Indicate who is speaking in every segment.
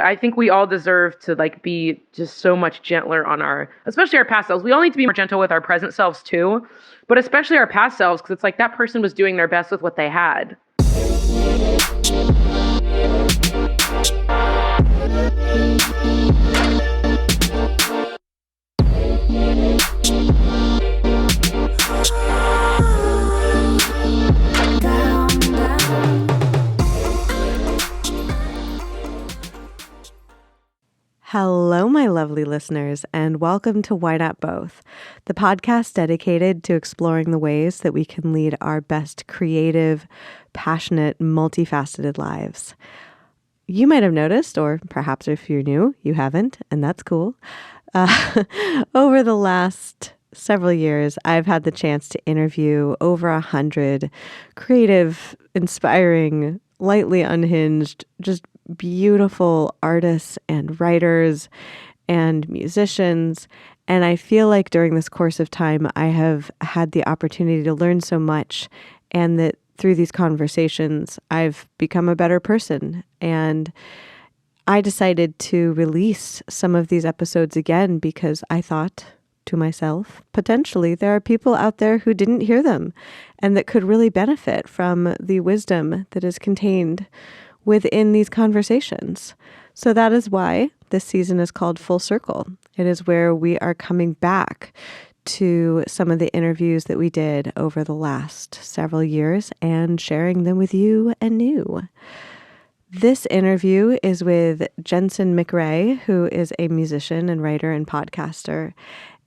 Speaker 1: I think we all deserve to like be just so much gentler on especially our past selves. We all need to be more gentle with our present selves too, but especially our past selves, because it's like that person was doing their best with what they had.
Speaker 2: Hello, my lovely listeners, and welcome to Why Not Both, the podcast dedicated to exploring the ways that we can lead our best creative, passionate, multifaceted lives. You might have noticed, or perhaps if you're new, you haven't, and that's cool. Over the last several years, I've had the chance to interview over 100 creative, inspiring, lightly unhinged, just beautiful artists and writers and musicians. And I feel like during this course of time, I have had the opportunity to learn so much, and that through these conversations, I've become a better person. And I decided to release some of these episodes again because I thought to myself, potentially there are people out there who didn't hear them and that could really benefit from the wisdom that is contained within these conversations. So that is why this season is called Full Circle. It is where we are coming back to some of the interviews that we did over the last several years and sharing them with you anew. This interview is with Jensen McRae, who is a musician and writer and podcaster.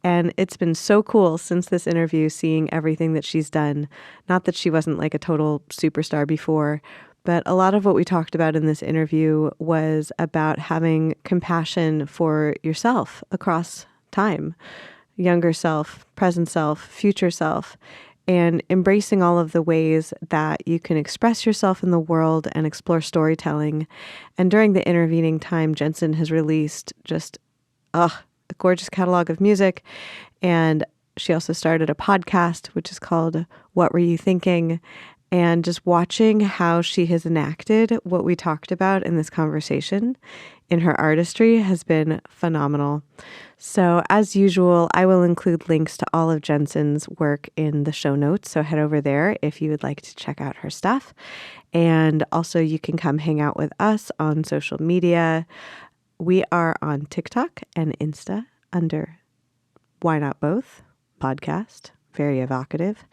Speaker 2: And it's been so cool since this interview, seeing everything that she's done. Not that she wasn't like a total superstar before, but a lot of what we talked about in this interview was about having compassion for yourself across time, younger self, present self, future self, and embracing all of the ways that you can express yourself in the world and explore storytelling. And during the intervening time, Jensen has released just a gorgeous catalog of music. And she also started a podcast, which is called What Were You Thinking? And just watching how she has enacted what we talked about in this conversation in her artistry has been phenomenal. So as usual, I will include links to all of Jensen's work in the show notes. So head over there if you would like to check out her stuff. And also you can come hang out with us on social media. We are on TikTok and Insta under Why Not Both podcast. Very evocative.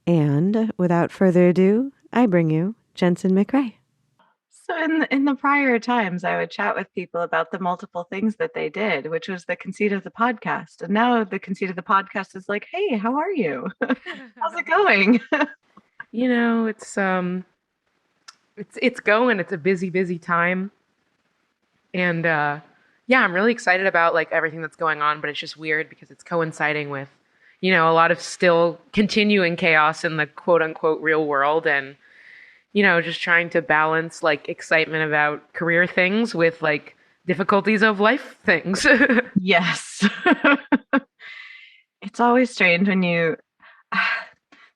Speaker 2: And without further ado, I bring you Jensen McRae.
Speaker 3: So in the prior times, I would chat with people about the multiple things that they did, which was the conceit of the podcast. And now the conceit of the podcast is like, hey, how are you? How's it going?
Speaker 1: You know, it's going. It's a busy time. And I'm really excited about like everything that's going on, but it's just weird because it's coinciding with, a lot of still continuing chaos in the quote unquote real world, and, just trying to balance like excitement about career things with like difficulties of life things.
Speaker 3: Yes. It's always strange when there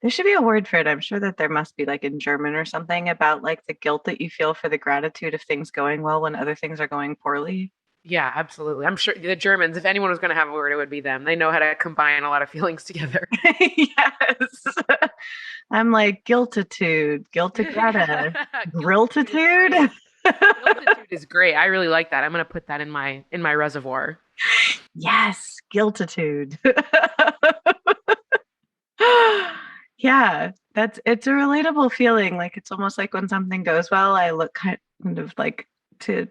Speaker 3: should be a word for it. I'm sure that there must be like in German or something about like the guilt that you feel for the gratitude of things going well when other things are going poorly.
Speaker 1: Yeah, absolutely. I'm sure the Germans, if anyone was going to have a word, it would be them. They know how to combine a lot of feelings together.
Speaker 3: Yes. I'm like guiltitude, guiltigrata, grilltitude.
Speaker 1: Guiltitude is great. I really like that. I'm going to put that in my reservoir.
Speaker 3: Yes, guiltitude. Yeah, it's a relatable feeling. Like it's almost like when something goes well, I look kind of like to,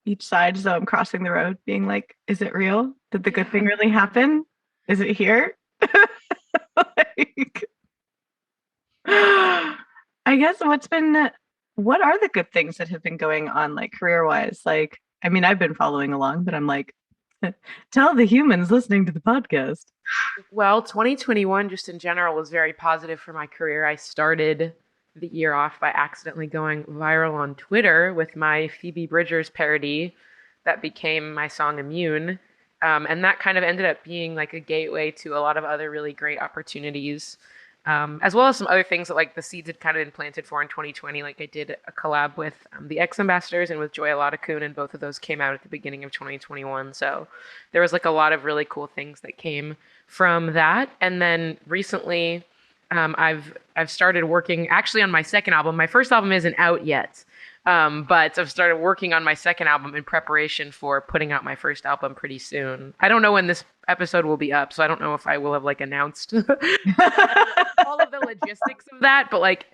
Speaker 3: each side as though I'm crossing the road, being like, is it real? Did the good thing really happen? Is it here? Like, I guess what are the good things that have been going on, like career-wise? Like, I mean, I've been following along, but I'm like, tell the humans listening to the podcast.
Speaker 1: Well, 2021 just in general was very positive for my career. I started the year off by accidentally going viral on Twitter with my Phoebe Bridgers parody that became my song Immune. And that kind of ended up being like a gateway to a lot of other really great opportunities. as well as some other things that like the seeds had kind of been planted for in 2020. Like I did a collab with the X Ambassadors and with Joy Aladakun, and both of those came out at the beginning of 2021. So there was like a lot of really cool things that came from that. And then recently, I've started working actually on my second album. My first album isn't out yet. But I've started working on my second album in preparation for putting out my first album pretty soon. I don't know when this episode will be up, so I don't know if I will have like announced all of the logistics of that, but like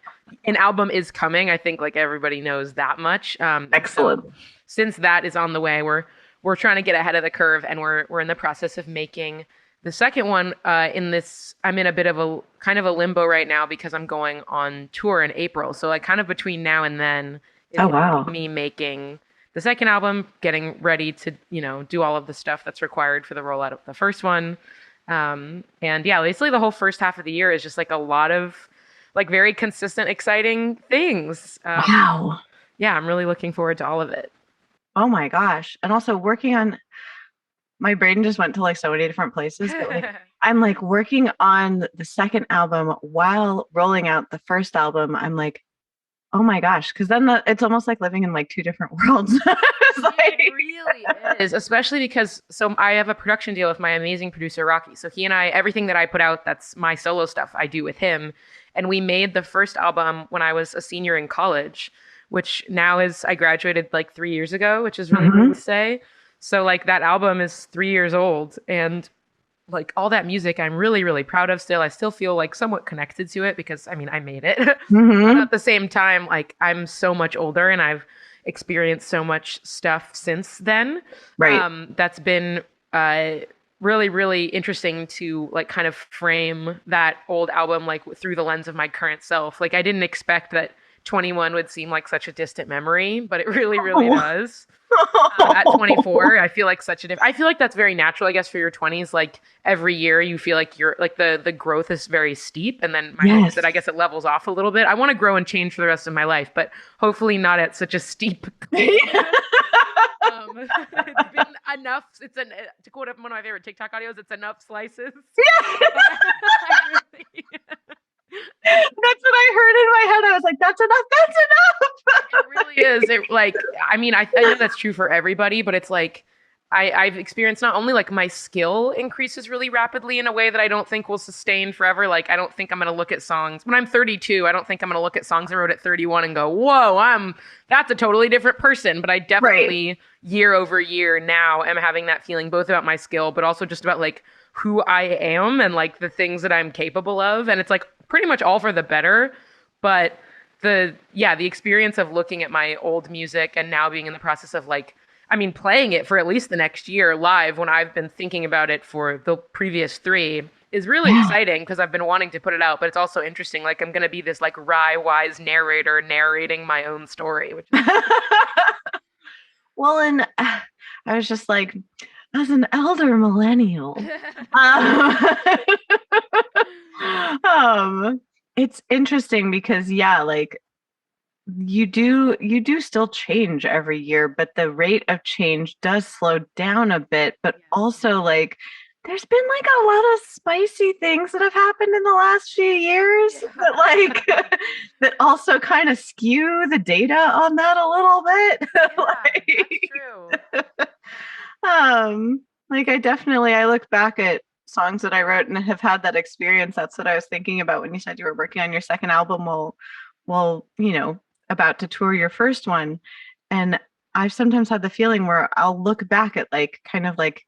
Speaker 1: an album is coming. I think like everybody knows that much.
Speaker 3: Excellent.
Speaker 1: So since that is on the way, we're trying to get ahead of the curve, and we're in the process of making the second one. I'm in a bit of a kind of a limbo right now because I'm going on tour in April. So like kind of between now and then is
Speaker 3: Oh, wow.
Speaker 1: me making the second album, getting ready to, do all of the stuff that's required for the rollout of the first one. And yeah, basically the whole first half of the year is just like a lot of like very consistent, exciting things.
Speaker 3: Wow.
Speaker 1: Yeah, I'm really looking forward to all of it.
Speaker 3: Oh my gosh. And also working on, my brain just went to like so many different places, but like I'm like working on the second album while rolling out the first album. I'm like, oh my gosh, because then it's almost like living in like two different worlds. It's like,
Speaker 1: It really is, especially because so I have a production deal with my amazing producer Rocky. So he and I, everything that I put out, that's my solo stuff, I do with him. And we made the first album when I was a senior in college, which now is I graduated like 3 years ago, which is really weird to say. So like that album is 3 years old, and like all that music I'm really, really proud of still. I still feel like somewhat connected to it because I mean, I made it. But at the same time, like I'm so much older and I've experienced so much stuff since then.
Speaker 3: right.
Speaker 1: That's been really, really interesting to like kind of frame that old album like through the lens of my current self. Like I didn't expect that 21 would seem like such a distant memory, but it really, really does. At 24, I feel like I feel like that's very natural, I guess, for your 20s. Like every year you feel like you're like the growth is very steep. And then my hope is that I guess it levels off a little bit. I want to grow and change for the rest of my life, but hopefully not at such a steep. It's been enough. To quote one of my favorite TikTok audios, it's enough slices.
Speaker 3: That's what I heard in my head. I was like, that's enough. That's enough.
Speaker 1: It really is. It like, I mean, I know that's true for everybody, but it's like, I've experienced not only like my skill increases really rapidly in a way that I don't think will sustain forever. Like, I don't think I'm going to look at songs when I'm 32. I don't think I'm going to look at songs I wrote at 31 and go, whoa, that's a totally different person. But I definitely year over year now am having that feeling both about my skill, but also just about like who I am and like the things that I'm capable of. And it's like pretty much all for the better. But the experience of looking at my old music and now being in the process of like, I mean, playing it for at least the next year live when I've been thinking about it for the previous three is really exciting because I've been wanting to put it out, but it's also interesting. Like I'm going to be this like wise narrator narrating my own story, which is
Speaker 3: Well, and I was just like, as an elder millennial, um, it's interesting because like you do still change every year, but the rate of change does slow down a bit. But also like there's been like a lot of spicy things that have happened in the last few years that like that also kind of skew the data on that a little bit.
Speaker 1: that's true.
Speaker 3: Like I look back at songs that I wrote and have had that experience. That's what I was thinking about when you said you were working on your second album while about to tour your first one. And I've sometimes had the feeling where I'll look back at like kind of like,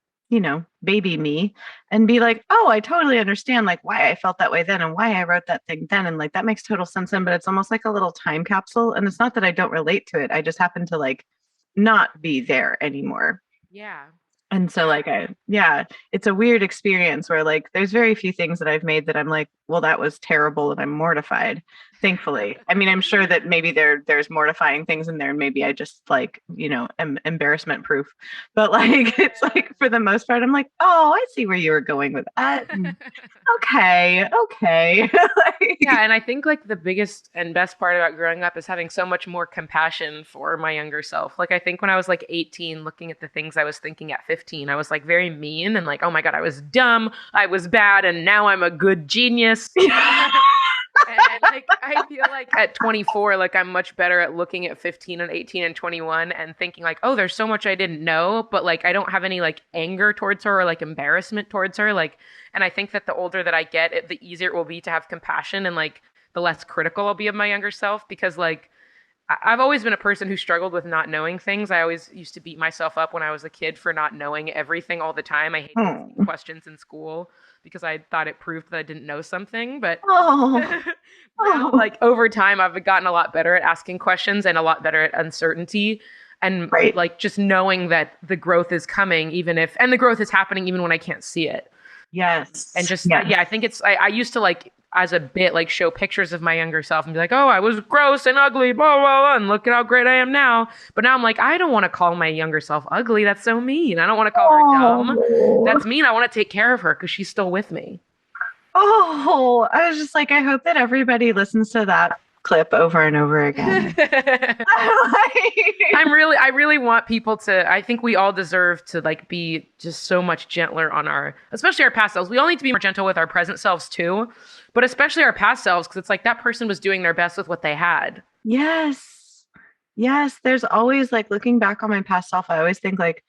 Speaker 3: baby me and be like, oh, I totally understand like why I felt that way then and why I wrote that thing then. And like that makes total sense then, but it's almost like a little time capsule. And it's not that I don't relate to it. I just happen to like not be there anymore.
Speaker 1: Yeah.
Speaker 3: And so like it's a weird experience where like there's very few things that I've made that I'm like, well, that was terrible and I'm mortified. Thankfully. I mean, I'm sure that maybe there's mortifying things in there, and maybe I just like, am embarrassment proof. But like it's like for the most part, I'm like, oh, I see where you were going with that. Okay. Like,
Speaker 1: Yeah, and I think like the biggest and best part about growing up is having so much more compassion for my younger self. Like I think when I was like 18, looking at the things I was thinking at 15, I was like very mean and like, oh my God, I was dumb, I was bad, and now I'm a good genius. And like I feel like at 24, like I'm much better at looking at 15 and 18 and 21 and thinking like, oh, there's so much I didn't know, but like I don't have any like anger towards her or like embarrassment towards her. Like, and I think that the older that I get, the easier it will be to have compassion and like the less critical I'll be of my younger self because like I've always been a person who struggled with not knowing things. I always used to beat myself up when I was a kid for not knowing everything all the time. I hated asking questions in school because I thought it proved that I didn't know something. But now, like over time, I've gotten a lot better at asking questions and a lot better at uncertainty and like just knowing that the growth is coming, and the growth is happening even when I can't see it.
Speaker 3: Yes.
Speaker 1: And just, I think I used to like, as a bit, like show pictures of my younger self and be like, oh, I was gross and ugly, blah, blah, blah, and look at how great I am now. But now I'm like, I don't want to call my younger self ugly. That's so mean. I don't want to call her dumb. That's mean. I want to take care of her because she's still with me.
Speaker 3: Oh, I was just like, I hope that everybody listens to that clip over and over again.
Speaker 1: I really want people to, I think we all deserve to like be just so much gentler on especially our past selves. We all need to be more gentle with our present selves too, but especially our past selves, because it's like that person was doing their best with what they had.
Speaker 3: Yes. There's always like looking back on my past self, I always think like,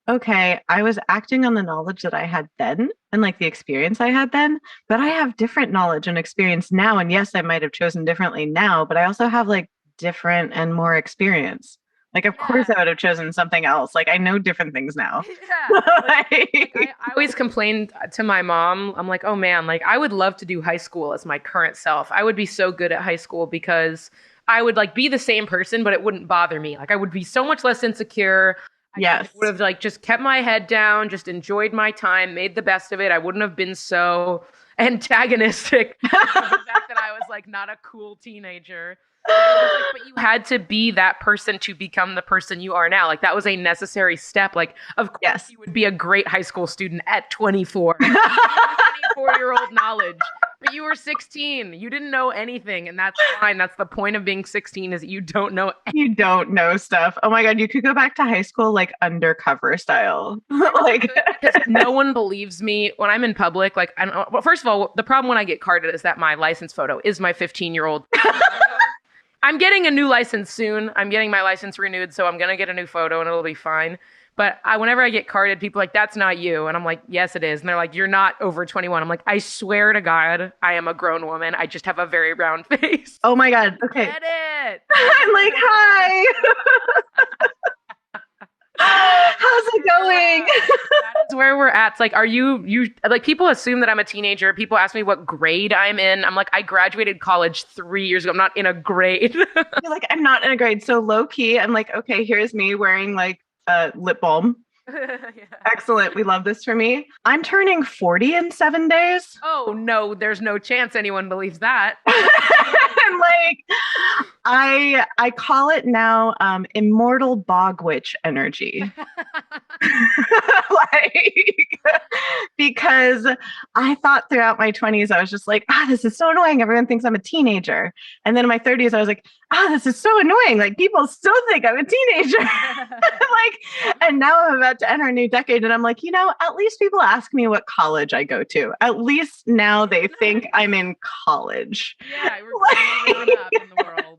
Speaker 3: okay, I was acting on the knowledge that I had then and like the experience I had then, but I have different knowledge and experience now. And yes, I might have chosen differently now, but I also have like different and more experience. Like, of course I would have chosen something else. Like, I know different things now.
Speaker 1: Yeah. I always complained to my mom. I'm like, oh man, like I would love to do high school as my current self. I would be so good at high school because I would like be the same person, but it wouldn't bother me. Like I would be so much less insecure. I would have like just kept my head down, just enjoyed my time, made the best of it. I wouldn't have been so antagonistic to the fact that I was like not a cool teenager. But you had to be that person to become the person you are now. Like that was a necessary step. Like, of course, you would be a great high school student at 24. 24-year-old knowledge. But you were 16. You didn't know anything, and that's fine. That's the point of being 16 is that you don't know anything.
Speaker 3: You don't know stuff. Oh my God, you could go back to high school like undercover style. Like
Speaker 1: no one believes me when I'm in public. Like, I don't, well, first of all, the problem when I get carded is that my license photo is my 15-year-old. I'm getting a new license soon. I'm getting my license renewed, so I'm going to get a new photo and it'll be fine. But whenever I get carded, people are like, that's not you. And I'm like, yes, it is. And they're like, you're not over 21. I'm like, I swear to God, I am a grown woman. I just have a very round face.
Speaker 3: Oh my God. Okay.
Speaker 1: Get it.
Speaker 3: I'm like, hi. How's it going?
Speaker 1: That's where we're at. It's like, are you like people assume that I'm a teenager. People ask me what grade I'm in. I'm like, I graduated college 3 years ago. I'm not in a grade.
Speaker 3: You're like, I'm not in a grade. So low key, I'm like, okay, here's me wearing like lip balm. Excellent. We love this for me. I'm turning 40 in 7 days.
Speaker 1: Oh no, there's no chance anyone believes that.
Speaker 3: And like I call it now immortal bog witch energy. Like because I thought throughout my 20s I was just like, this is so annoying. Everyone thinks I'm a teenager. And then in my 30s I was like, this is so annoying. Like people still think I'm a teenager. Like, and now I'm about to enter a new decade and I'm like, at least people ask me what college I go to. At least now they think I'm in college.
Speaker 1: Yeah, we're growing up in the world.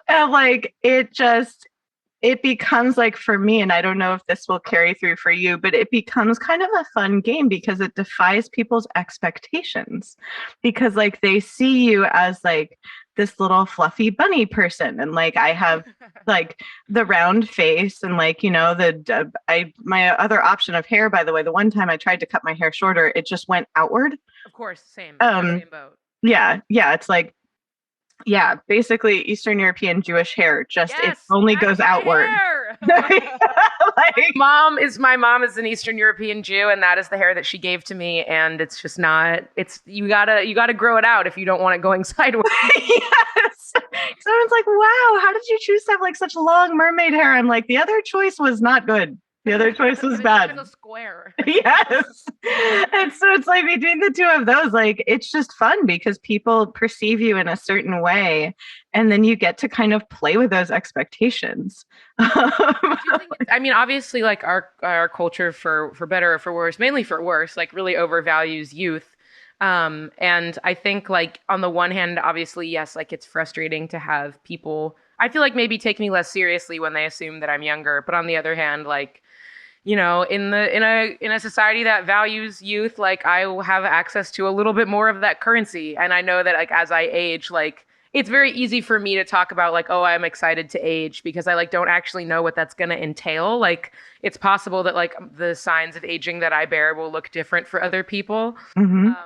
Speaker 3: And like it becomes like for me, and I don't know if this will carry through for you, but it becomes kind of a fun game because it defies people's expectations because like they see you as like this little fluffy bunny person. And like, I have like the round face and like, my other option of hair, by the way, the one time I tried to cut my hair shorter, it just went outward.
Speaker 1: Of course. Same boat.
Speaker 3: Yeah. It's like, basically Eastern European Jewish hair, just it only goes outward. Like
Speaker 1: My mom is an Eastern European Jew, and that is the hair that she gave to me. And it's just not. It's you gotta grow it out if you don't want it going sideways.
Speaker 3: Yes. Someone's like, "Wow, how did you choose to have like such long mermaid hair?" I'm like, the other choice was not good. The other choice was bad.
Speaker 1: It was a square.
Speaker 3: Yes. And so it's like between the two of those, like it's just fun because people perceive you in a certain way. And then you get to kind of play with those expectations.
Speaker 1: I mean, obviously, like our culture, for better or for worse, mainly for worse, like really overvalues youth. And I think like on the one hand, obviously, yes, like it's frustrating to have people, I feel like maybe take me less seriously when they assume that I'm younger. But on the other hand, like, you know, in a society that values youth, like I will have access to a little bit more of that currency. And I know that like as I age, like it's very easy for me to talk about like, oh, I'm excited to age because I like don't actually know what that's going to entail. Like it's possible that like the signs of aging that I bear will look different for other people.
Speaker 3: Mhm.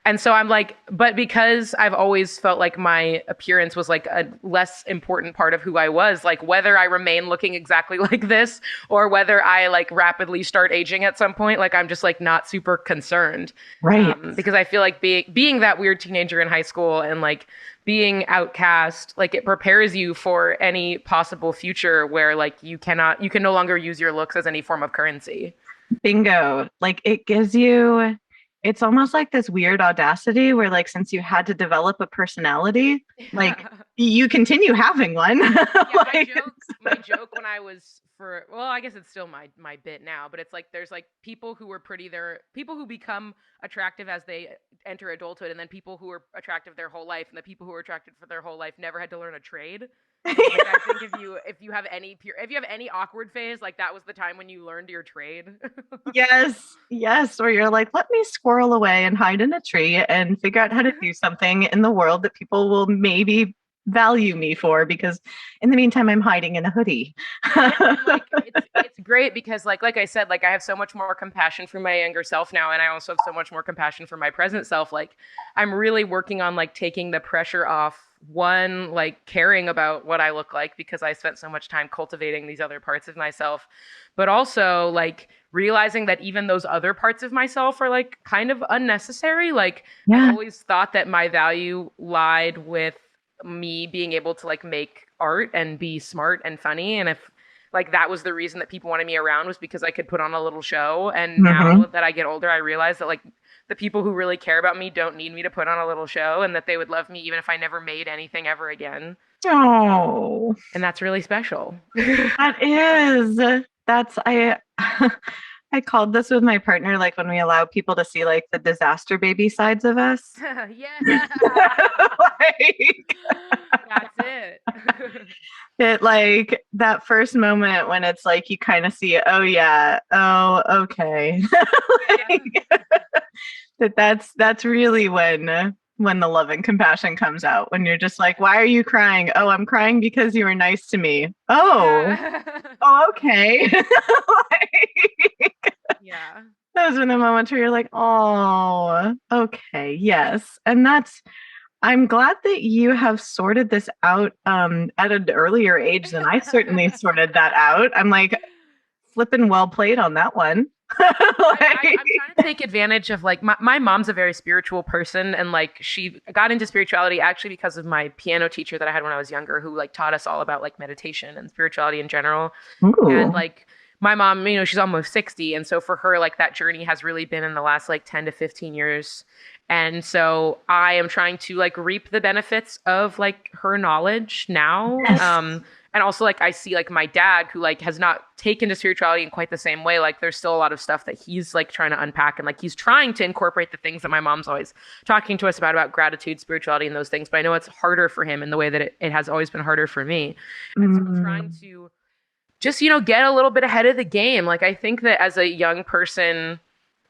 Speaker 1: And so I'm like, but because I've always felt like my appearance was like a less important part of who I was, like whether I remain looking exactly like this or whether I like rapidly start aging at some point, like I'm just like not super concerned.
Speaker 3: Right.
Speaker 1: Because I feel like being that weird teenager in high school and like being outcast, like it prepares you for any possible future where like you can no longer use your looks as any form of currency.
Speaker 3: Bingo. Like it gives you, it's almost like this weird audacity where like since you had to develop a personality, like you continue having one.
Speaker 1: Yeah,
Speaker 3: Like,
Speaker 1: my joke when I was well, I guess it's still my bit now, but it's like there's like people who were pretty, there people who become attractive as they enter adulthood, and then people who are attractive their whole life, and the people who are attracted for their whole life never had to learn a trade. Like, I think if you have any awkward phase, like that was the time when you learned your trade.
Speaker 3: yes, where you're like, let me squirrel away and hide in a tree and figure out how to do something in the world that people will maybe value me for, because in the meantime I'm hiding in a hoodie.
Speaker 1: Like, it's great because like I said, like I have so much more compassion for my younger self now, and I also have so much more compassion for my present self. Like I'm really working on like taking the pressure off, one, like caring about what I look like because I spent so much time cultivating these other parts of myself, but also like realizing that even those other parts of myself are like kind of unnecessary. Like I've always thought that my value lied with me being able to like make art and be smart and funny, and if like that was the reason that people wanted me around, was because I could put on a little show. And now that I get older, I realize that like the people who really care about me don't need me to put on a little show, and that they would love me even if I never made anything ever again.
Speaker 3: Oh,
Speaker 1: And that's really special.
Speaker 3: that is. That's I called this with my partner, like when we allow people to see like the disaster baby sides of us.
Speaker 1: Yeah.
Speaker 3: Like,
Speaker 1: That's it.
Speaker 3: it like that first moment when it's like you kind of see, oh yeah, oh okay. Like, that's really when the love and compassion comes out, when you're just like, why are you crying? Oh, I'm crying because you were nice to me. Oh, oh, okay. Like,
Speaker 1: Yeah.
Speaker 3: those are the moments where you're like, oh, okay, yes. And I'm glad that you have sorted this out at an earlier age than I certainly sorted that out. I'm like, flipping well played on that one. Like,
Speaker 1: I'm trying to take advantage of like my mom's a very spiritual person, and like she got into spirituality actually because of my piano teacher that I had when I was younger, who like taught us all about like meditation and spirituality in general.
Speaker 3: ooh.
Speaker 1: And like my mom, you know, she's almost 60, and so for her like that journey has really been in the last like 10 to 15 years. And so I am trying to like reap the benefits of like her knowledge now.
Speaker 3: Yes.
Speaker 1: And also like I see like my dad, who like has not taken to spirituality in quite the same way. Like there's still a lot of stuff that he's like trying to unpack, and like he's trying to incorporate the things that my mom's always talking to us about gratitude, spirituality, and those things. But I know it's harder for him in the way that it has always been harder for me. And so I'm trying to just, you know, get a little bit ahead of the game. Like I think that as a young person,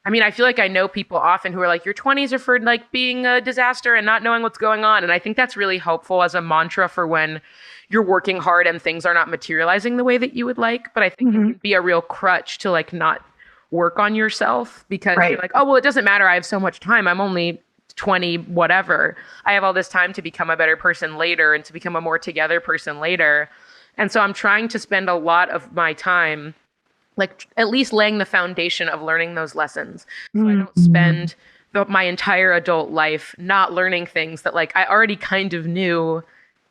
Speaker 1: I mean, I feel like I know people often who are like, your 20s are for like being a disaster and not knowing what's going on. And I think that's really helpful as a mantra for when you're working hard and things are not materializing the way that you would like. But I think it can be a real crutch to like not work on yourself, because you're like, oh, well, it doesn't matter. I have so much time. I'm only 20, whatever. I have all this time to become a better person later and to become a more together person later. And so I'm trying to spend a lot of my time like at least laying the foundation of learning those lessons. So I don't
Speaker 3: Mhm.
Speaker 1: spend my entire adult life not learning things that like I already kind of knew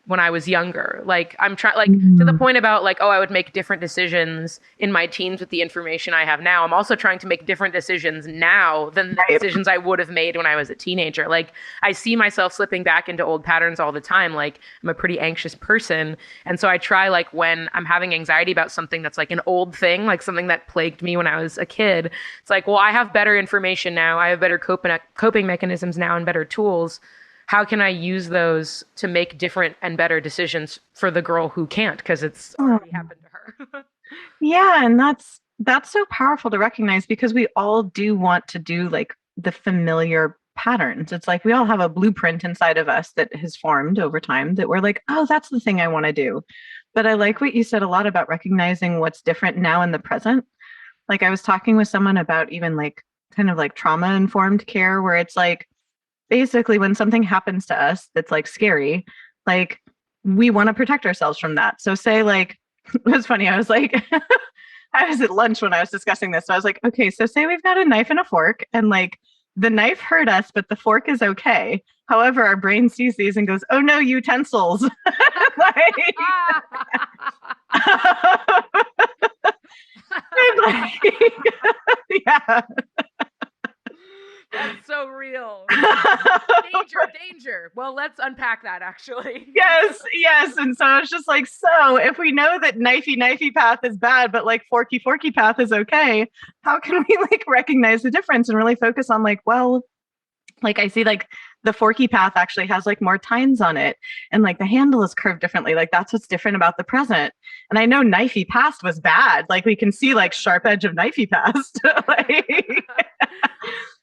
Speaker 1: when I was younger. Like I'm trying like to the
Speaker 3: Mhm.
Speaker 1: point about like, oh, I would make different decisions in my teens with the information I have now. I'm also trying to make different decisions now than the
Speaker 3: Right.
Speaker 1: decisions I would have made when I was a teenager. Like I see myself slipping back into old patterns all the time. Like I'm a pretty anxious person. And so I try like when I'm having anxiety about something that's like an old thing, like something that plagued me when I was a kid. It's like, well, I have better information now. I have better coping mechanisms now and better tools. How can I use those to make different and better decisions for the girl who can't because it's already happened to her?
Speaker 3: Yeah, and that's so powerful to recognize because we all do want to do like the familiar patterns. It's like we all have a blueprint inside of us that has formed over time that we're like, oh, that's the thing I want to do. But I like what you said a lot about recognizing what's different now in the present. Like I was talking with someone about even like kind of like trauma informed care, where it's like basically when something happens to us that's like scary, like we want to protect ourselves from that. So say like it was funny, I was like I was at lunch when I was discussing this. So I was like, okay, so say we've got a knife and a fork and like the knife hurt us, but the fork is okay. However, our brain sees these and goes, oh no, utensils. Like, like, yeah.
Speaker 1: That's so real. Danger. Well, let's unpack that actually.
Speaker 3: Yes. And so it's just like, so if we know that knifey path is bad, but like forky path is okay, how can we like recognize the difference and really focus on like, well, like I see like the forky path actually has like more tines on it and like the handle is curved differently. Like that's what's different about the present. And I know knifey past was bad. Like we can see like sharp edge of knifey past. Like,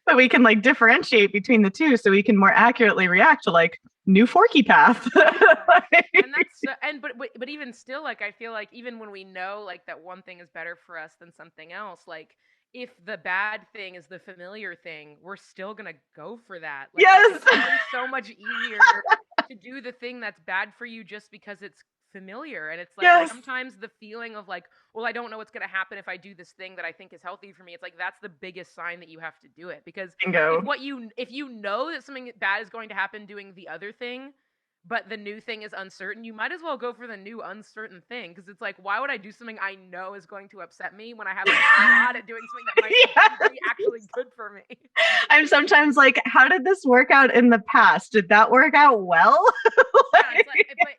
Speaker 3: but we can like differentiate between the two so we can more accurately react to like new forky path. Like,
Speaker 1: And that's but even still, like I feel like even when we know like that one thing is better for us than something else, like if the bad thing is the familiar thing, we're still gonna go for that. Like
Speaker 3: yes.
Speaker 1: it's so much easier to do the thing that's bad for you just because it's familiar. And it's like
Speaker 3: Yes.
Speaker 1: sometimes the feeling of like, well, I don't know what's gonna happen if I do this thing that I think is healthy for me. It's like that's the biggest sign that you have to do it. Because
Speaker 3: Bingo.
Speaker 1: if you know that something bad is going to happen doing the other thing, but the new thing is uncertain, you might as well go for the new uncertain thing. Because it's like, why would I do something I know is going to upset me when I have a shot at doing something that might be actually good for me?
Speaker 3: I'm sometimes like, how did this work out in the past? Did that work out well?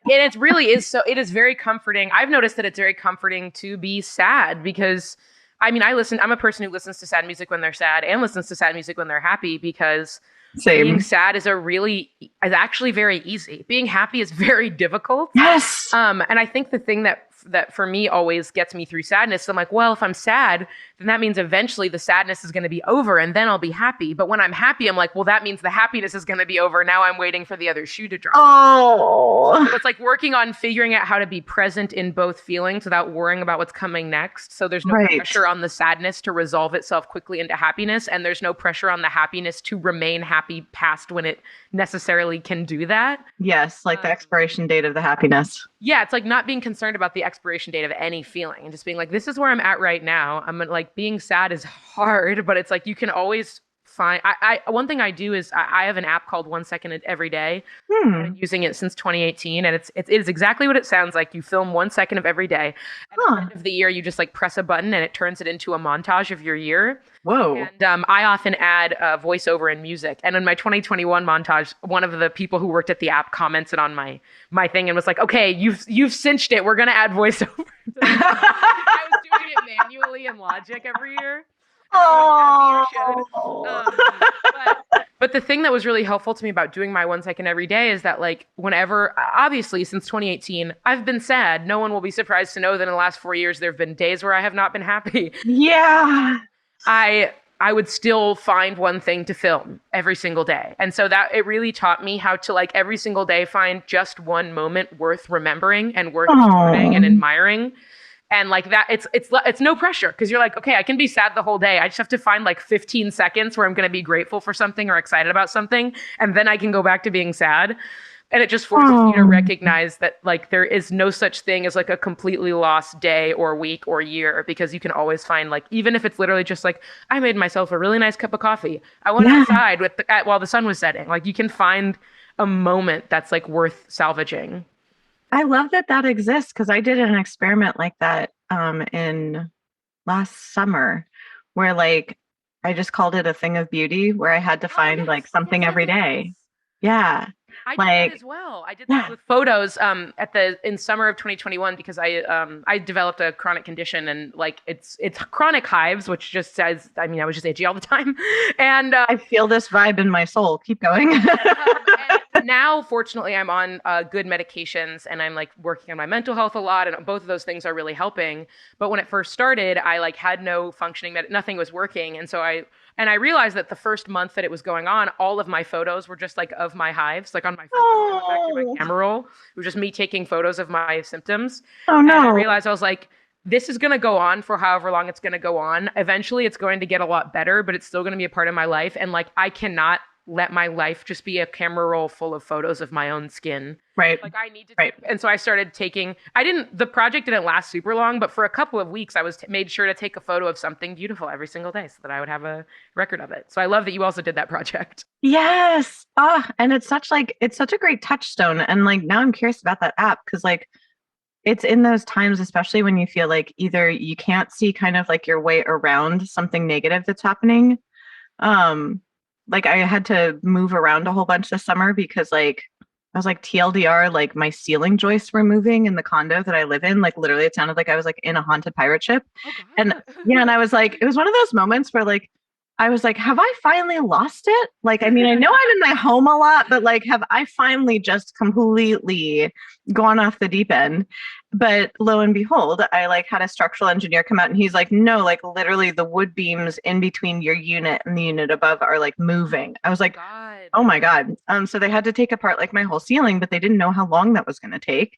Speaker 1: And it really is so, it is very comforting. I've noticed that it's very comforting to be sad because I'm a person who listens to sad music when they're sad and listens to sad music when they're happy because being sad is actually very easy. Being happy is very difficult.
Speaker 3: Yes.
Speaker 1: And I think the thing that for me always gets me through sadness, I'm like, well, if I'm sad, then that means eventually the sadness is going to be over and then I'll be happy. But when I'm happy, I'm like, well, that means the happiness is going to be over. Now I'm waiting for the other shoe to drop.
Speaker 3: Oh.
Speaker 1: So it's like working on figuring out how to be present in both feelings without worrying about what's coming next. So there's no pressure on the sadness to resolve itself quickly into happiness. And there's no pressure on the happiness to remain happy past when it necessarily can do that.
Speaker 3: Yes, like the expiration date of the happiness.
Speaker 1: Yeah, it's like not being concerned about the expiration date of any feeling and just being like, this is where I'm at right now. I'm like, being sad is hard, but it's like you can always find. One thing I do is I have an app called 1 Second Every Day. I've been using it since 2018, and it is exactly what it sounds like. You film 1 second of every day. At the end of the year, you just like press a button, and it turns it into a montage of your year.
Speaker 3: Whoa.
Speaker 1: And I often add voiceover and music. And in my 2021 montage, one of the people who worked at the app commented on my thing and was like, okay, you've cinched it. We're going to add voiceover. I was doing it manually in Logic every year. But the thing that was really helpful to me about doing my 1 second every day is that like whenever, obviously since 2018, I've been sad. No one will be surprised to know that in the last 4 years, there have been days where I have not been happy.
Speaker 3: Yeah.
Speaker 1: I would still find one thing to film every single day. And so that it really taught me how to like every single day find just one moment worth remembering and worth recording and admiring. And like that, it's no pressure because you're like, okay, I can be sad the whole day. I just have to find like 15 seconds where I'm going to be grateful for something or excited about something. And then I can go back to being sad. And it just forces you to recognize that like there is no such thing as like a completely lost day or week or year, because you can always find, like, even if it's literally just like, I made myself a really nice cup of coffee, I went outside while the sun was setting, like you can find a moment that's like worth salvaging.
Speaker 3: I love that that exists because I did an experiment like that in last summer where like I just called it a thing of beauty where I had to
Speaker 1: Oh
Speaker 3: find
Speaker 1: yes,
Speaker 3: like something
Speaker 1: yes,
Speaker 3: every
Speaker 1: yes,
Speaker 3: day.
Speaker 1: yes.
Speaker 3: Yeah.
Speaker 1: I did that
Speaker 3: Like,
Speaker 1: as well. I did that
Speaker 3: yeah.
Speaker 1: with photos at the in summer of 2021, because I developed a chronic condition, and like it's chronic hives, which just says, I mean, I was just itchy all the time. And
Speaker 3: I feel this vibe in my soul. Keep going.
Speaker 1: and now fortunately I'm on good medications, and I'm like working on my mental health a lot, and both of those things are really helping. But when it first started, I like had no functioning nothing was working, and so I realized that the first month that it was going on, all of my photos were just like of my hives, like on my phone. When I went back through my
Speaker 3: Oh,
Speaker 1: camera roll, it was just me taking photos of my symptoms.
Speaker 3: oh
Speaker 1: And I
Speaker 3: no.
Speaker 1: realized, I was like, this is going to go on for however long it's going to go on. Eventually, it's going to get a lot better, but it's still going to be a part of my life. And like, I cannot let my life just be a camera roll full of photos of my own skin.
Speaker 3: Right.
Speaker 1: Like I need to
Speaker 3: Right.
Speaker 1: and so I started taking, the project didn't last super long, but for a couple of weeks I was made sure to take a photo of something beautiful every single day so that I would have a record of it. So I love that you also did that project.
Speaker 3: Yes. Ah, and it's such a great touchstone. And like now I'm curious about that app because like it's in those times, especially when you feel like either you can't see kind of like your way around something negative that's happening. Um, like I had to move around a whole bunch this summer because like I was like TLDR, like my ceiling joists were moving in the condo that I live in. Like literally it sounded like I was like in a haunted pirate ship.
Speaker 1: Oh
Speaker 3: And
Speaker 1: God.
Speaker 3: yeah, and I was like, it was one of those moments where like I was like, have I finally lost it? Like, I mean, I know I'm in my home a lot, but like, have I finally just completely gone off the deep end? But lo and behold, I like had a structural engineer come out and he's like, no, like literally the wood beams in between your unit and the unit above are like moving. I was
Speaker 1: Oh
Speaker 3: like,
Speaker 1: God.
Speaker 3: oh my God. So they had to take apart like my whole ceiling, but they didn't know how long that was going to take.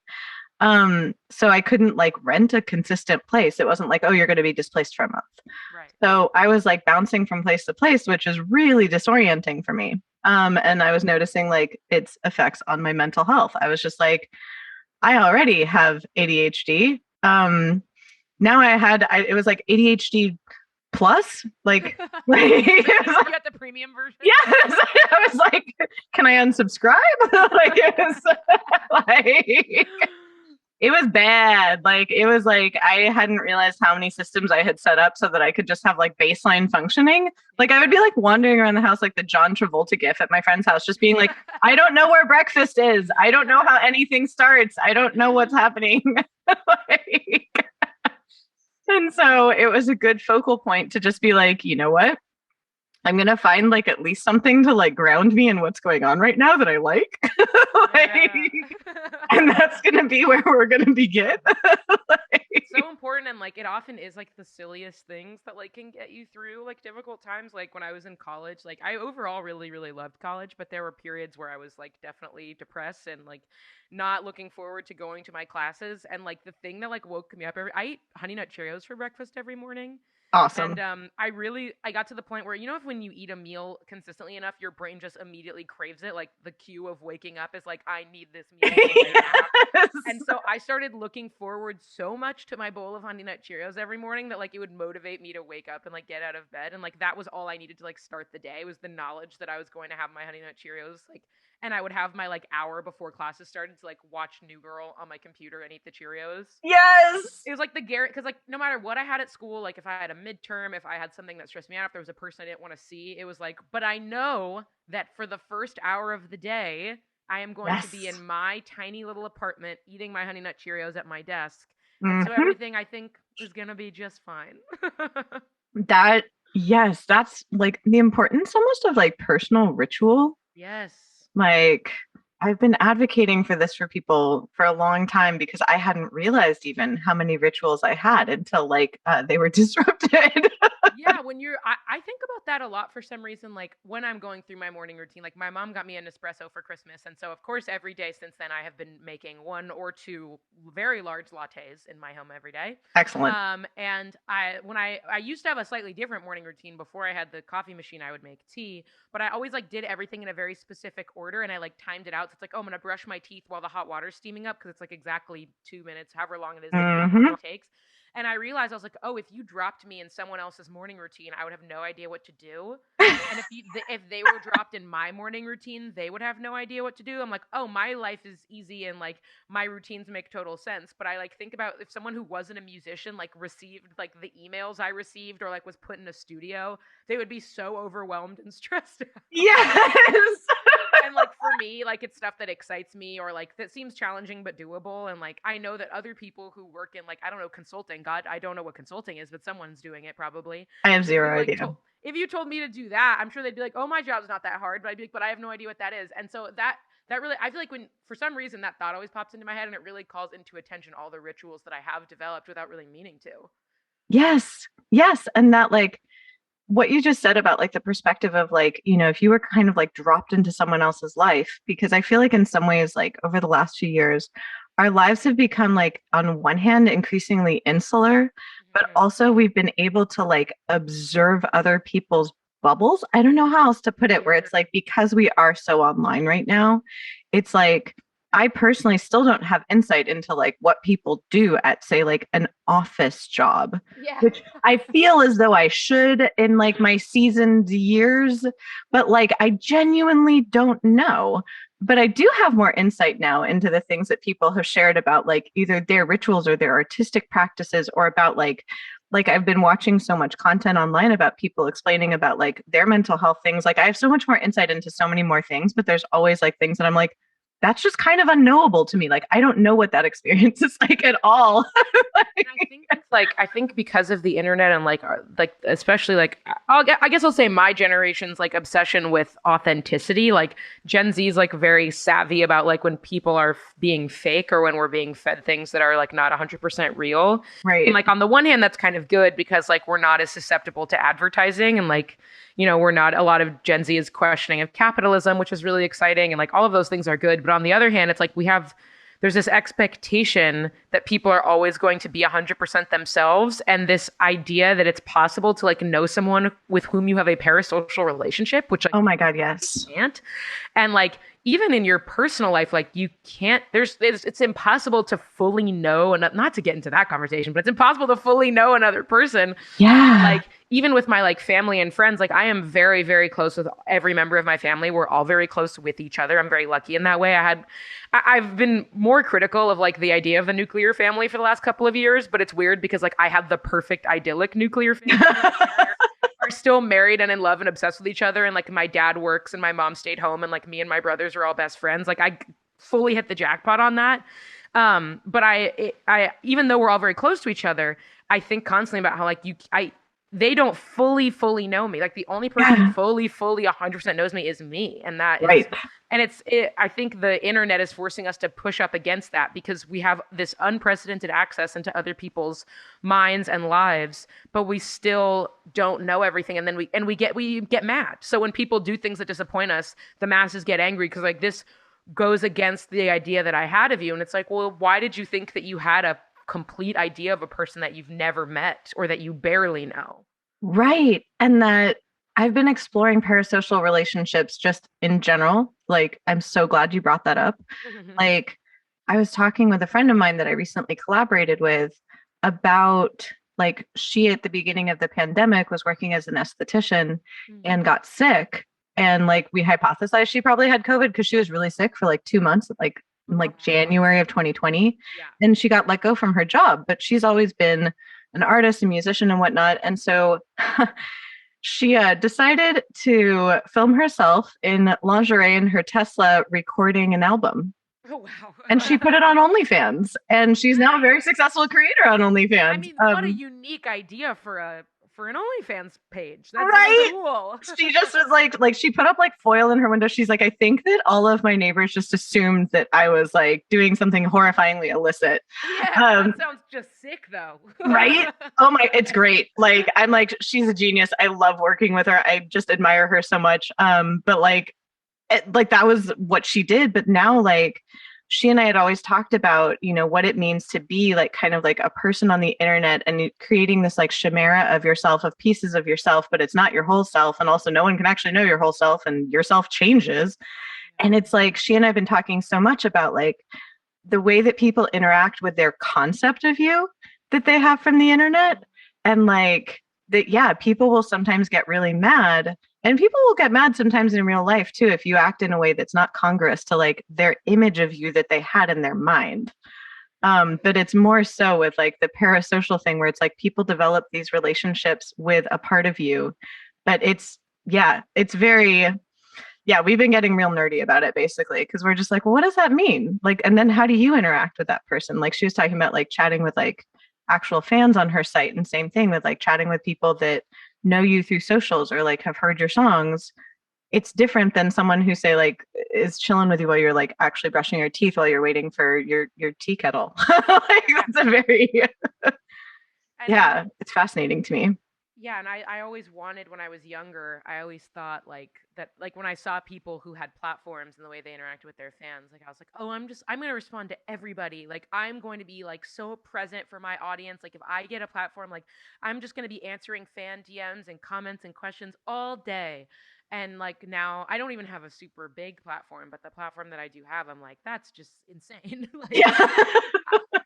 Speaker 3: So I couldn't like rent a consistent place. It wasn't like, oh, you're going to be displaced for a month.
Speaker 1: Right.
Speaker 3: So I was like bouncing from place to place, which is really disorienting for me. And I was noticing like its effects on my mental health. I was just like, I already have ADHD. Now it was like ADHD plus,
Speaker 1: You got the premium version?
Speaker 3: yes. I was like, can I unsubscribe? Like it was like it was bad. Like it was like I hadn't realized how many systems I had set up so that I could just have like baseline functioning. Like I would be like wandering around the house like the John Travolta gif at my friend's house, just being like, I don't know where breakfast is. I don't know how anything starts. I don't know what's happening. Like, and so it was a good focal point to just be like, you know what? I'm gonna find like at least something to like ground me in what's going on right now that I like. Like, and that's gonna be where we're gonna begin. Like,
Speaker 1: So important, and like it often is like the silliest things that like can get you through like difficult times. Like when I was in college, like I overall really really loved college, but there were periods where I was like definitely depressed and like not looking forward to going to my classes. And like the thing that like woke me up I eat Honey Nut Cheerios for breakfast every morning.
Speaker 3: awesome.
Speaker 1: And I got to the point where, you know, if when you eat a meal consistently enough, your brain just immediately craves it. Like the cue of waking up is like, I need this meal right now.
Speaker 3: Yes.
Speaker 1: And so I started looking forward so much to my bowl of Honey Nut Cheerios every morning that like it would motivate me to wake up and like get out of bed. And like that was all I needed to like start the day, was the knowledge that I was going to have my Honey Nut Cheerios. Like, and I would have my like hour before classes started to like watch New Girl on my computer and eat the Cheerios.
Speaker 3: Yes.
Speaker 1: It was like the Garrett, because like no matter what I had at school, like if I had a midterm, if I had something that stressed me out, if there was a person I didn't want to see, it was like, but I know that for the first hour of the day, I am going to be
Speaker 3: Yes.
Speaker 1: in my tiny little apartment eating my Honey Nut Cheerios at my desk. And so
Speaker 3: Mhm.
Speaker 1: everything I think is going to be just fine.
Speaker 3: That, yes, that's like the importance almost of like personal ritual.
Speaker 1: Yes.
Speaker 3: Like, I've been advocating for this for people for a long time because I hadn't realized even how many rituals I had until like they were disrupted.
Speaker 1: Yeah, when I think about that a lot for some reason. Like when I'm going through my morning routine, like my mom got me an espresso for Christmas, and so of course every day since then I have been making one or two very large lattes in my home every day.
Speaker 3: Excellent.
Speaker 1: And I used to have a slightly different morning routine before I had the coffee machine. I would make tea, but I always like did everything in a very specific order, and I like timed it out So it's like, oh, I'm going to brush my teeth while the hot water's steaming up because it's like exactly 2 minutes, however long it is that
Speaker 3: Mm-hmm.
Speaker 1: it takes. And I realized I was like, oh, if you dropped me in someone else's morning routine, I would have no idea what to do. And if they were dropped in my morning routine, they would have no idea what to do. I'm like, oh, my life is easy and like my routines make total sense. But I like think about if someone who wasn't a musician like received like the emails I received or like was put in a studio, they would be so overwhelmed and stressed out.
Speaker 3: Yes.
Speaker 1: And like for me, like it's stuff that excites me or like that seems challenging but doable. And like I know that other people who work in like, I don't know, consulting, God, I don't know what consulting is, but someone's doing it probably.
Speaker 3: I have
Speaker 1: If you,
Speaker 3: zero
Speaker 1: like
Speaker 3: idea.
Speaker 1: if you told me to do that, I'm sure they'd be like, oh, my job's not that hard. But I'd be like, but I have no idea what that is. And so that really, I feel like when for some reason that thought always pops into my head and it really calls into attention all the rituals that I have developed without really meaning to.
Speaker 3: Yes. Yes. And that like what you just said about like the perspective of like, if you were kind of like dropped into someone else's life, because I feel like in some ways, like over the last few years, our lives have become like on one hand increasingly insular, but also we've been able to like observe other people's bubbles. I don't know how else to put it, where it's like because we are so online right now, it's like I personally still don't have insight into like what people do at say like an office job,
Speaker 1: Yeah.
Speaker 3: which I feel as though I should in like my seasoned years, but like I genuinely don't know. But I do have more insight now into the things that people have shared about like either their rituals or their artistic practices or about like I've been watching so much content online about people explaining about like their mental health things. Like I have so much more insight into so many more things, but there's always like things that I'm like, that's just kind of unknowable to me. Like, I don't know what that experience is like at all.
Speaker 1: And I think it's like I think because of the internet and like especially like I guess I'll say my generation's like obsession with authenticity. Like Gen Z is like very savvy about like when people are being fake or when we're being fed things that are like not 100% real.
Speaker 3: Right.
Speaker 1: And like on the one hand, that's kind of good because like we're not as susceptible to advertising and like we're not a lot of Gen Z is questioning of capitalism, which is really exciting and like all of those things are good. But on the other hand, it's like there's this expectation that people are always going to be 100% themselves and this idea that it's possible to like know someone with whom you have a parasocial relationship, which like,
Speaker 3: oh my God, yes.
Speaker 1: you can't. And like even in your personal life, like you can't, it's impossible to fully know, and not to get into that conversation, but it's impossible to fully know another person.
Speaker 3: Yeah.
Speaker 1: Like even with my like family and friends, like I am very, very close with every member of my family. We're all very close with each other. I'm very lucky in that way. I've been more critical of like the idea of the nuclear family for the last couple of years, but it's weird because like I have the perfect idyllic nuclear family. Are still married and in love and obsessed with each other, and like my dad works and my mom stayed home and like me and my brothers are all best friends. Like I fully hit the jackpot on that. But I even though we're all very close to each other, I think constantly about how like they don't fully know me. Like the only person who fully 100% knows me is me, and that is
Speaker 3: right.
Speaker 1: And I think the internet is forcing us to push up against that because we have this unprecedented access into other people's minds and lives, but we still don't know everything. And then we get mad. So when people do things that disappoint us, the masses get angry because like this goes against the idea that I had of you. And it's like, well, why did you think that you had a complete idea of a person that you've never met or that you barely know?
Speaker 3: Right. And that I've been exploring parasocial relationships just in general. Like, I'm so glad you brought that up. Like, I was talking with a friend of mine that I recently collaborated with about like she at the beginning of the pandemic was working as an esthetician and got sick. And like we hypothesized she probably had COVID because she was really sick for like 2 months, like in like January of 2020.
Speaker 1: Yeah.
Speaker 3: And she got let go from her job, but she's always been an artist and musician and whatnot. And so she decided to film herself in lingerie in her Tesla recording an album.
Speaker 1: Oh, wow.
Speaker 3: And she put it on OnlyFans. And she's now a very successful creator on OnlyFans.
Speaker 1: I mean, what a unique idea for an OnlyFans page. That's
Speaker 3: right?
Speaker 1: So cool.
Speaker 3: She just was like she put up like foil in her window. She's like, I think that all of my neighbors just assumed that I was like doing something horrifyingly illicit.
Speaker 1: Yeah, that sounds just sick though.
Speaker 3: Right? Oh my, it's great. Like I'm like, she's a genius. I love working with her. I just admire her so much. But like that was what she did. But now like she and I had always talked about, what it means to be like kind of like a person on the internet and creating this like chimera of yourself, of pieces of yourself, but it's not your whole self. And also no one can actually know your whole self and yourself changes. And it's like she and I've been talking so much about like the way that people interact with their concept of you that they have from the internet. And like that, yeah, people will sometimes get really mad. And people will get mad sometimes in real life too if you act in a way that's not congruous to like their image of you that they had in their mind. But it's more so with like the parasocial thing where it's like people develop these relationships with a part of you. But it's very, yeah, we've been getting real nerdy about it basically because we're just like, well, what does that mean? Like, and then how do you interact with that person? Like she was talking about like chatting with like actual fans on her site, and same thing with like chatting with people that know you through socials or like have heard your songs. It's different than someone who say like is chilling with you while you're like actually brushing your teeth while you're waiting for your tea kettle. Like that's a very yeah, it's fascinating to me.
Speaker 1: Yeah, and I always wanted when I was younger, I always thought like that, like when I saw people who had platforms and the way they interact with their fans, like I was like, oh, I'm going to respond to everybody. Like I'm going to be like so present for my audience. Like if I get a platform, like I'm just going to be answering fan DMs and comments and questions all day. And like now I don't even have a super big platform, but the platform that I do have, I'm like, that's just insane. Like
Speaker 3: Yeah.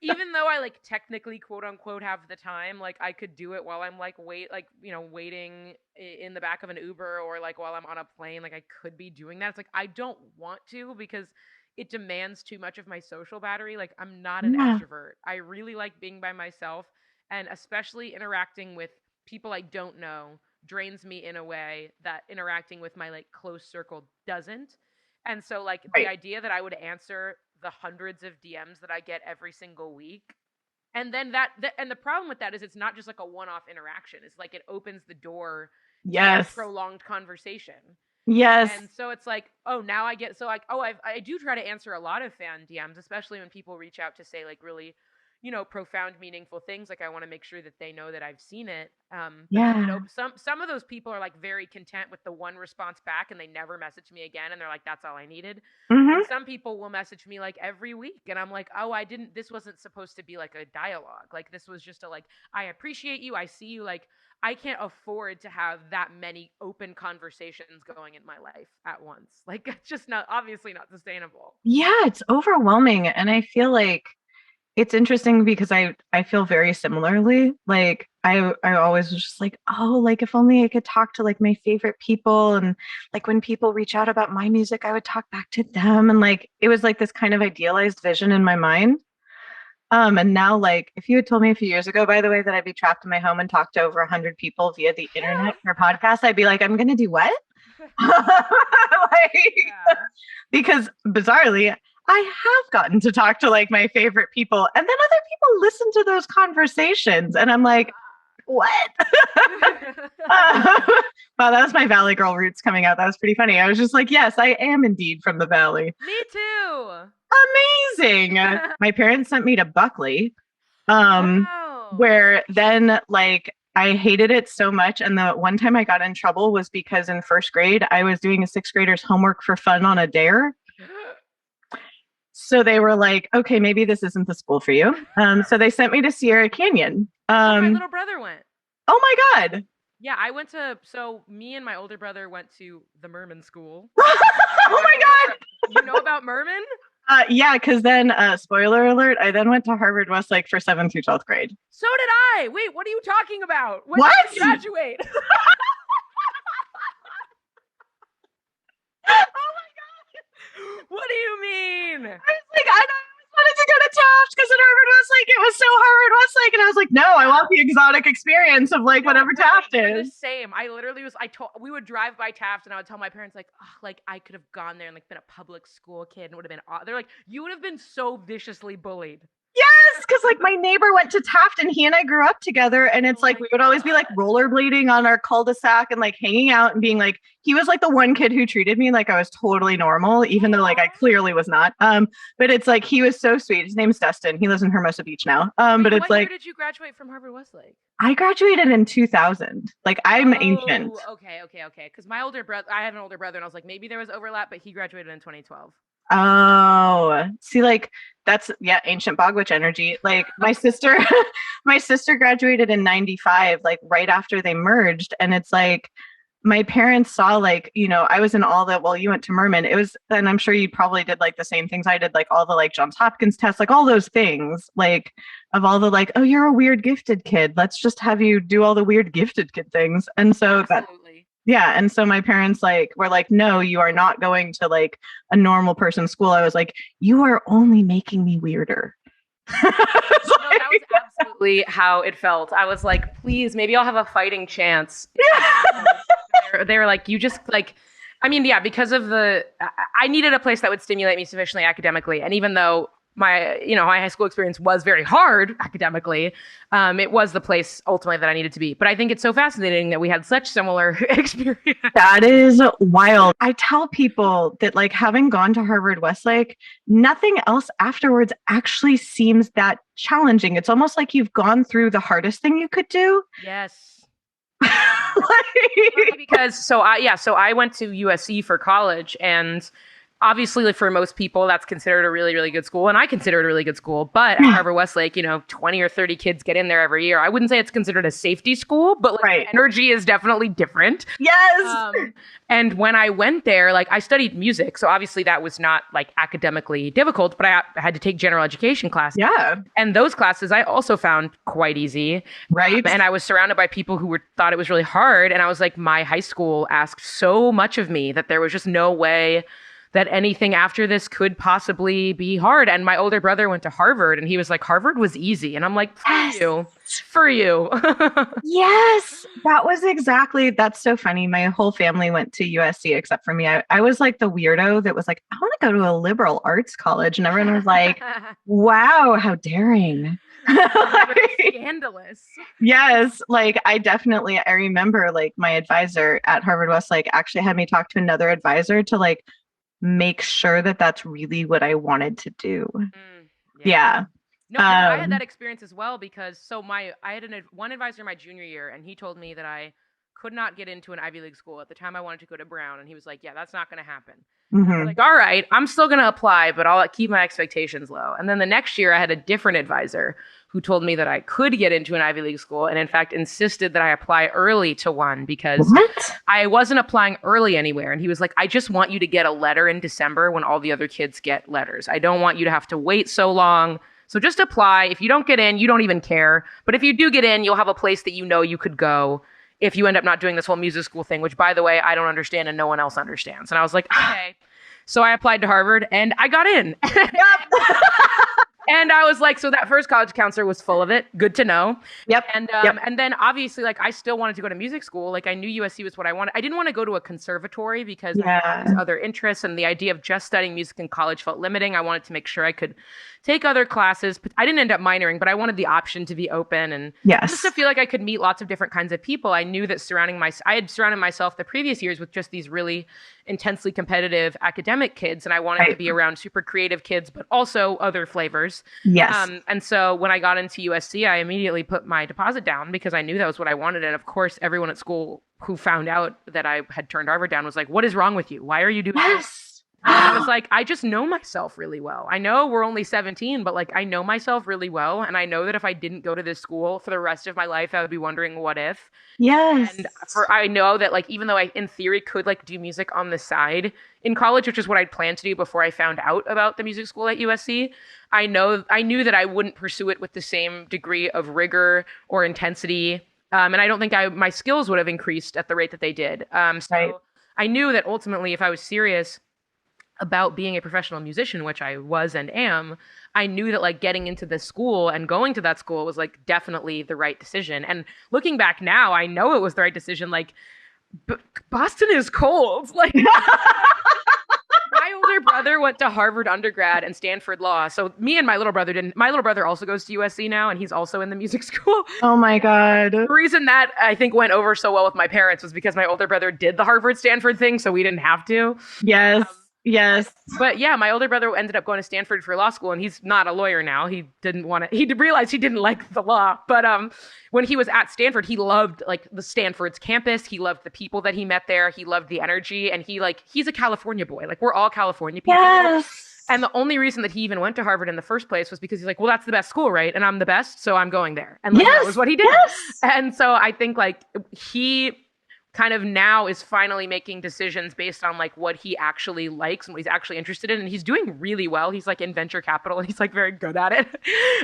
Speaker 1: even though I like technically quote unquote have the time, like I could do it while I'm like waiting in the back of an Uber or like while I'm on a plane. Like I could be doing that. It's like I don't want to because it demands too much of my social battery. Like I'm not an
Speaker 3: Yeah.
Speaker 1: extrovert. I really like being by myself, and especially interacting with people I don't know drains me in a way that interacting with my like close circle doesn't. And so like the
Speaker 3: Right.
Speaker 1: idea that I would answer the hundreds of DMs that I get every single week. And then and the problem with that is it's not just like a one-off interaction. It's like it opens the door to like
Speaker 3: Yes.
Speaker 1: prolonged conversation.
Speaker 3: Yes.
Speaker 1: And so it's like, oh, now I get so like, oh, I do try to answer a lot of fan DMs, especially when people reach out to say like really, profound, meaningful things. Like I want to make sure that they know that I've seen it. But then
Speaker 3: Yeah.
Speaker 1: some of those people are like very content with the one response back, and they never message me again, and they're like, that's all I needed.
Speaker 3: Mm-hmm.
Speaker 1: And some people will message me like every week, and I'm like, oh, this wasn't supposed to be like a dialogue. Like this was just a like, I appreciate you, I see you. Like I can't afford to have that many open conversations going in my life at once. Like it's just not, obviously not sustainable.
Speaker 3: Yeah, it's overwhelming. And I feel like it's interesting because I feel very similarly. Like I always was just like, oh, like if only I could talk to like my favorite people, and like when people reach out about my music, I would talk back to them, and like it was like this kind of idealized vision in my mind. And now like if you had told me a few years ago, by the way, that I'd be trapped in my home and talk to over 100 people via the internet for podcast, I'd be like, I'm gonna do what? Like,
Speaker 1: Yeah.
Speaker 3: because bizarrely, I have gotten to talk to like my favorite people, and then other people listen to those conversations, and I'm like, what? Wow, that was my Valley Girl roots coming out. That was pretty funny. I was just like, yes, I am indeed from the Valley.
Speaker 1: Me too.
Speaker 3: Amazing. My parents sent me to Buckley,
Speaker 1: Wow.
Speaker 3: where then like I hated it so much. And the one time I got in trouble was because in first grade, I was doing a sixth grader's homework for fun on a dare. So they were like, okay, maybe this isn't the school for you. So they sent me to Sierra Canyon.
Speaker 1: That's where my little brother went.
Speaker 3: Oh my God.
Speaker 1: Yeah, so me and my older brother went to the Merman school.
Speaker 3: Oh my God.
Speaker 1: You know about Merman?
Speaker 3: Yeah, because then, spoiler alert, I then went to Harvard Westlake for 7th through 12th grade.
Speaker 1: So did I. Wait, what are you talking about? When
Speaker 3: What?
Speaker 1: did you graduate?
Speaker 3: Oh my God.
Speaker 1: What do you mean?
Speaker 3: I was like, I wanted to go to Taft because at Harvard Westlake, it was so Harvard Westlake. And I was like, no, I want the exotic experience of like whatever Taft
Speaker 1: We're
Speaker 3: is.
Speaker 1: the same. I literally we would drive by Taft, and I would tell my parents like, oh, like I could have gone there and like been a public school kid and would have been. They're like, you would have been so viciously bullied.
Speaker 3: Yes, because like my neighbor went to Taft and he and I grew up together, and it's like we would always be like rollerblading on our cul-de-sac and like hanging out and being like, he was like the one kid who treated me like I was totally normal, even though like I clearly was not. But it's like he was so sweet. His name's Dustin. He lives in Hermosa Beach now. But it's
Speaker 1: what year
Speaker 3: like,
Speaker 1: did you graduate from Harvard Westlake?
Speaker 3: I graduated in 2000. Like I'm ancient.
Speaker 1: Okay. Because I have an older brother, and I was like, maybe there was overlap, but he graduated in 2012.
Speaker 3: Oh, see, like that's ancient Bogwitch energy. Like my sister, my sister graduated in 95, like right after they merged. And it's like my parents saw like, I was in all the, well, you went to Merman. It was, and I'm sure you probably did like the same things I did, like all the like Johns Hopkins tests, like all those things, like of all the like, oh, you're a weird gifted kid. Let's just have you do all the weird gifted kid things. And so that,
Speaker 1: Absolutely.
Speaker 3: yeah. And so my parents like were like, no, you are not going to like a normal person's school. I was like, you are only making me weirder.
Speaker 1: No, that was absolutely how it felt. I was like, please, maybe I'll have a fighting chance. They were like, you just like, I mean, yeah, because of I needed a place that would stimulate me sufficiently academically. And even though my high school experience was very hard academically, it was the place ultimately that I needed to be. But I think it's so fascinating that we had such similar experience.
Speaker 3: That is wild. I tell people that like having gone to Harvard Westlake, nothing else afterwards actually seems that challenging. It's almost like you've gone through the hardest thing you could do.
Speaker 1: Yes. Because so I went to USC for college, and obviously, like for most people, that's considered a really, really good school, and I consider it a really good school. But at Harvard Westlake, 20 or 30 kids get in there every year. I wouldn't say it's considered a safety school, but like the energy is definitely different.
Speaker 3: Yes.
Speaker 1: And when I went there, like I studied music, so obviously that was not like academically difficult, but I had to take general education classes.
Speaker 3: Yeah.
Speaker 1: And those classes I also found quite easy.
Speaker 3: Right.
Speaker 1: And I was surrounded by people who thought it was really hard. And I was like, my high school asked so much of me that there was just no way that anything after this could possibly be hard. And my older brother went to Harvard, and he was like, Harvard was easy. And I'm like, for you.
Speaker 3: Yes, that's so funny. My whole family went to USC except for me. I was like the weirdo that was like, I want to go to a liberal arts college. And everyone was like, wow, how daring.
Speaker 1: Scandalous.
Speaker 3: Yes, like I remember like my advisor at Harvard Westlake actually had me talk to another advisor to like make sure that that's really what I wanted to do. Yeah.
Speaker 1: No, I had that experience as well because I had one advisor my junior year, and he told me that I could not get into an Ivy League school. At the time I wanted to go to Brown, and he was like, yeah, that's not going to happen. I was like, all right, I'm still going to apply, but I'll keep my expectations low. And then the next year I had a different advisor who told me that I could get into an Ivy League school, and in fact insisted that I apply early to one because I wasn't applying early anywhere. And he was like, I just want you to get a letter in December when all the other kids get letters. I don't want you to have to wait so long. So just apply. If you don't get in, you don't even care. But if you do get in, you'll have a place that you could go if you end up not doing this whole music school thing, which, by the way, I don't understand and no one else understands. And I was like, okay. So I applied to Harvard, and I got in. And I was like, so that first college counselor was full of it. Good to know.
Speaker 3: Yep.
Speaker 1: And then obviously, like, I still wanted to go to music school. Like, I knew USC was what I wanted. I didn't want to go to a conservatory because I had other interests, and the idea of just studying music in college felt limiting. I wanted to make sure I could take other classes. But I didn't end up minoring, but I wanted the option to be open and just to feel like I could meet lots of different kinds of people. I knew that I had surrounded myself the previous years with just these really intensely competitive academic kids, and I wanted to be around super creative kids, but also other flavors.
Speaker 3: Yes.
Speaker 1: And so when I got into USC, I immediately put my deposit down because I knew that was what I wanted. And of course, everyone at school who found out that I had turned Harvard down was like, what is wrong with you? Why are you doing this? And I was like, I just know myself really well. I know we're only 17, but like I know myself really well. And I know that if I didn't go to this school for the rest of my life, I would be wondering what if.
Speaker 3: Yes.
Speaker 1: And I know that like, even though I in theory could like do music on the side in college, which is what I'd planned to do before I found out about the music school at USC, I knew that I wouldn't pursue it with the same degree of rigor or intensity. And I don't think my skills would have increased at the rate that they did. I knew that ultimately if I was serious about being a professional musician, which I was and am, I knew that like getting into this school and going to that school was like definitely the right decision. And looking back now, I know it was the right decision. Like Boston is cold. Like my older brother went to Harvard undergrad and Stanford Law. So me and my little brother didn't. My little brother also goes to USC now, and he's also in the music school.
Speaker 3: Oh my God.
Speaker 1: The reason that I think went over so well with my parents was because my older brother did the Harvard Stanford thing, so we didn't have to.
Speaker 3: Yes. Yes.
Speaker 1: But yeah, my older brother ended up going to Stanford for law school, and he's not a lawyer now. He didn't want to, he realized he didn't like the law. But when he was at Stanford, he loved like the Stanford's campus. He loved the people that he met there. He loved the energy, and he's a California boy. Like we're all California people.
Speaker 3: Yes.
Speaker 1: And the only reason that he even went to Harvard in the first place was because he's like, well, that's the best school, right? And I'm the best, so I'm going there. And like, that was what he did.
Speaker 3: Yes.
Speaker 1: And so I think like kind of now is finally making decisions based on like what he actually likes and what he's actually interested in. And he's doing really well. He's like in venture capital and he's like very good at it.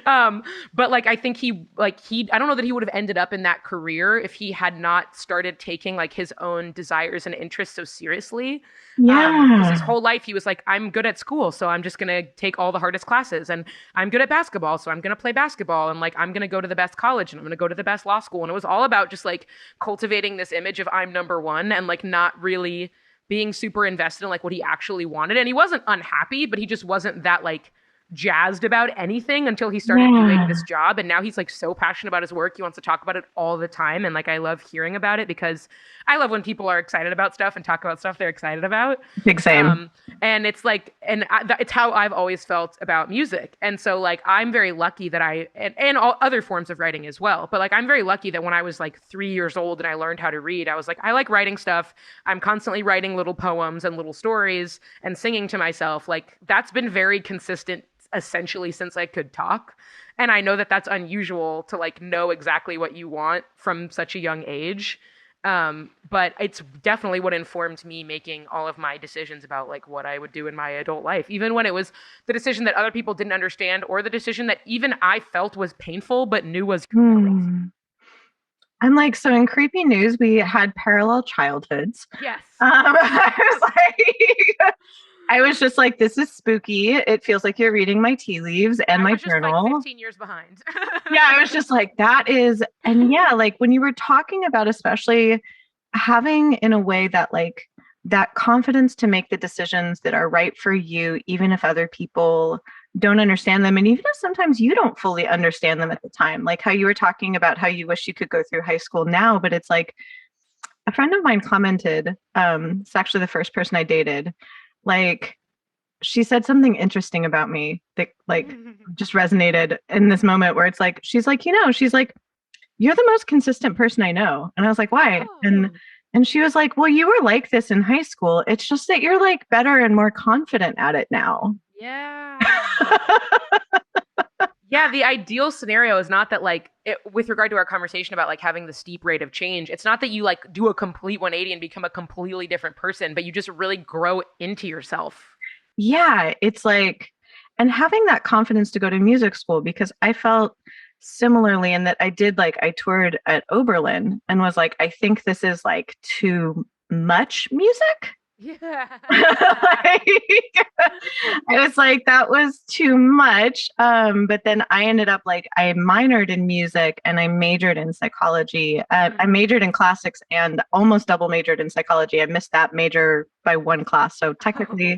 Speaker 1: But like I think I don't know that he would have ended up in that career if he had not started taking like his own desires and interests so seriously. Because his
Speaker 3: Yeah.
Speaker 1: whole life he was like, I'm good at school, so I'm just gonna take all the hardest classes, and I'm good at basketball, so I'm gonna play basketball, and like I'm gonna go to the best college and I'm gonna go to the best law school. And it was all about just like cultivating this image of I'm number one and like not really being super invested in like what he actually wanted. And he wasn't unhappy, but he just wasn't that like jazzed about anything until he started doing
Speaker 3: Yeah.
Speaker 1: this job. And now he's like so passionate about his work. He wants to talk about it all the time. And like I love hearing about it because I love when people are excited about stuff and talk about stuff they're excited about.
Speaker 3: Big same.
Speaker 1: And it's like, it's how I've always felt about music. And so like, I'm very lucky that and all other forms of writing as well. But like, I'm very lucky that when I was like 3 years old and I learned how to read, I was like, I like writing stuff. I'm constantly writing little poems and little stories and singing to myself. Like that's been very consistent essentially since I could talk. And I know that that's unusual to like know exactly what you want from such a young age. But it's definitely what informed me making all of my decisions about like what I would do in my adult life, even when it was the decision that other people didn't understand or the decision that even I felt was painful but knew was compelling.
Speaker 3: I'm like, so in Creepy News, we had parallel childhoods.
Speaker 1: Yes.
Speaker 3: I was just like, this is spooky. It feels like you're reading my tea leaves and
Speaker 1: I
Speaker 3: my
Speaker 1: was just
Speaker 3: journal.
Speaker 1: like 15 years behind.
Speaker 3: Yeah, I was just like, that is, and yeah, like when you were talking about especially having in a way that like that confidence to make the decisions that are right for you, even if other people don't understand them. And even if sometimes you don't fully understand them at the time, like how you were talking about how you wish you could go through high school now, but it's like a friend of mine commented, it's actually the first person I dated, like she said something interesting about me that like just resonated in this moment where it's like, she's like, she's like, you're the most consistent person I know. And I was like, why?
Speaker 1: Oh.
Speaker 3: And she was like, well, you were like this in high school. It's just that you're like better and more confident at it now.
Speaker 1: Yeah. Yeah, the ideal scenario is not that like with regard to our conversation about like having the steep rate of change, it's not that you like do a complete 180 and become a completely different person, but you just really grow into yourself.
Speaker 3: Yeah, it's like, and having that confidence to go to music school, because I felt similarly in that I toured at Oberlin and was like, I think this is like too much music.
Speaker 1: Yeah.
Speaker 3: Like, I was like, that was too much. But then I ended up like, I minored in music and I majored in psychology. I majored in classics and almost double majored in psychology. I missed that major by one class. So technically,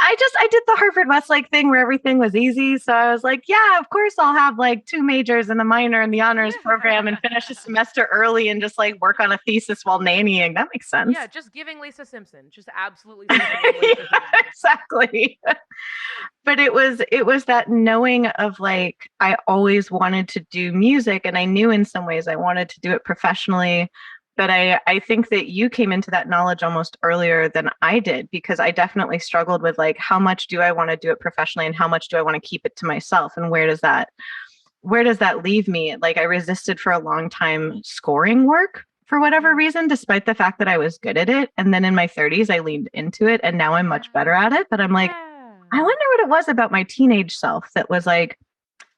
Speaker 3: I did the Harvard Westlake thing where everything was easy. So I was like, yeah, of course I'll have like 2 majors and a minor in the honors program and finish a semester early and just like work on a thesis while nannying. That makes sense.
Speaker 1: Yeah, just giving Lisa Simpson. Just absolutely Lisa
Speaker 3: exactly. But it was that knowing of like, I always wanted to do music and I knew in some ways I wanted to do it professionally. But I think that you came into that knowledge almost earlier than I did, because I definitely struggled with like, how much do I want to do it professionally and how much do I want to keep it to myself? And where does that leave me? Like I resisted for a long time scoring work for whatever reason, despite the fact that I was good at it. And then in my 30s, I leaned into it and now I'm much better at it. But I'm like, I wonder what it was about my teenage self that was like,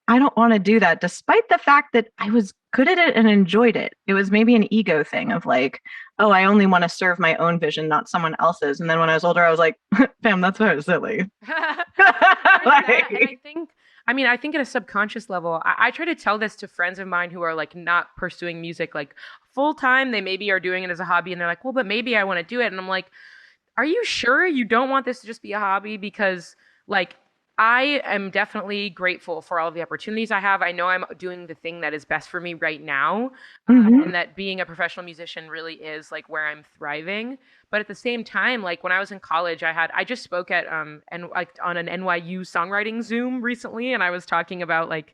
Speaker 3: I don't want to do that, despite the fact that I was good at it and enjoyed it. It was maybe an ego thing of like, oh, I only want to serve my own vision, not someone else's. And then when I was older, I was like, Pam, that's why I was silly.
Speaker 1: I think at a subconscious level, I try to tell this to friends of mine who are like not pursuing music like full time. They maybe are doing it as a hobby and they're like, well, but maybe I want to do it. And I'm like, are you sure you don't want this to just be a hobby? Because like, I am definitely grateful for all of the opportunities I have. I know I'm doing the thing that is best for me right now, and that being a professional musician really is like where I'm thriving. But at the same time, like when I was in college, I just spoke at and like on an NYU songwriting Zoom recently, and I was talking about like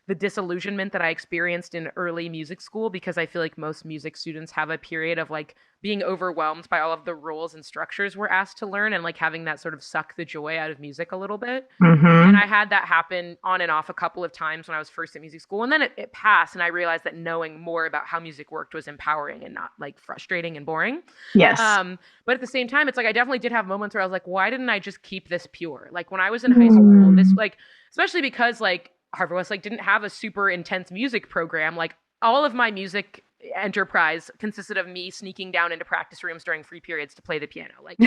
Speaker 1: the disillusionment that I experienced in early music school, because I feel like most music students have a period of like being overwhelmed by all of the rules and structures we're asked to learn and like having that sort of suck the joy out of music a little bit. And I had that happen on and off a couple of times when I was first at music school. And then it passed, and I realized that knowing more about how music worked was empowering and not like frustrating and boring.
Speaker 3: Yes.
Speaker 1: But at the same time, it's like I definitely did have moments where I was like, why didn't I just keep this pure? Like when I was in high school, this like, especially because like Harvard Westlake didn't have a super intense music program. Like all of my music enterprise consisted of me sneaking down into practice rooms during free periods to play the piano. Like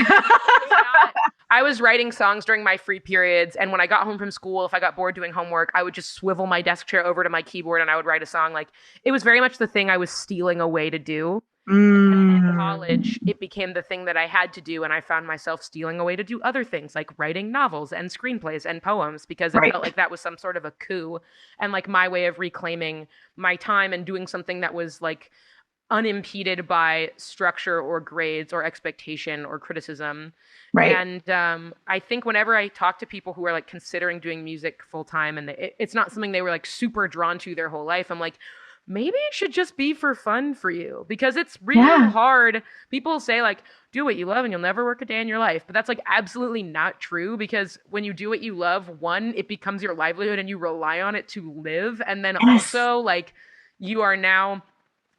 Speaker 1: I was writing songs during my free periods, and when I got home from school, if I got bored doing homework, I would just swivel my desk chair over to my keyboard and I would write a song. Like it was very much the thing I was stealing away to do. And in college, it became the thing that I had to do, and I found myself stealing away to do other things like writing novels and screenplays and poems, because it felt like that was some sort of a coup and like my way of reclaiming my time and doing something that was like unimpeded by structure or grades or expectation or criticism. And I think whenever I talk to people who are like considering doing music full time and it's not something they were like super drawn to their whole life, I'm like, maybe it should just be for fun for you, because it's really hard. People say like, do what you love and you'll never work a day in your life. But that's like absolutely not true, because when you do what you love, one, it becomes your livelihood and you rely on it to live. And then also like you are now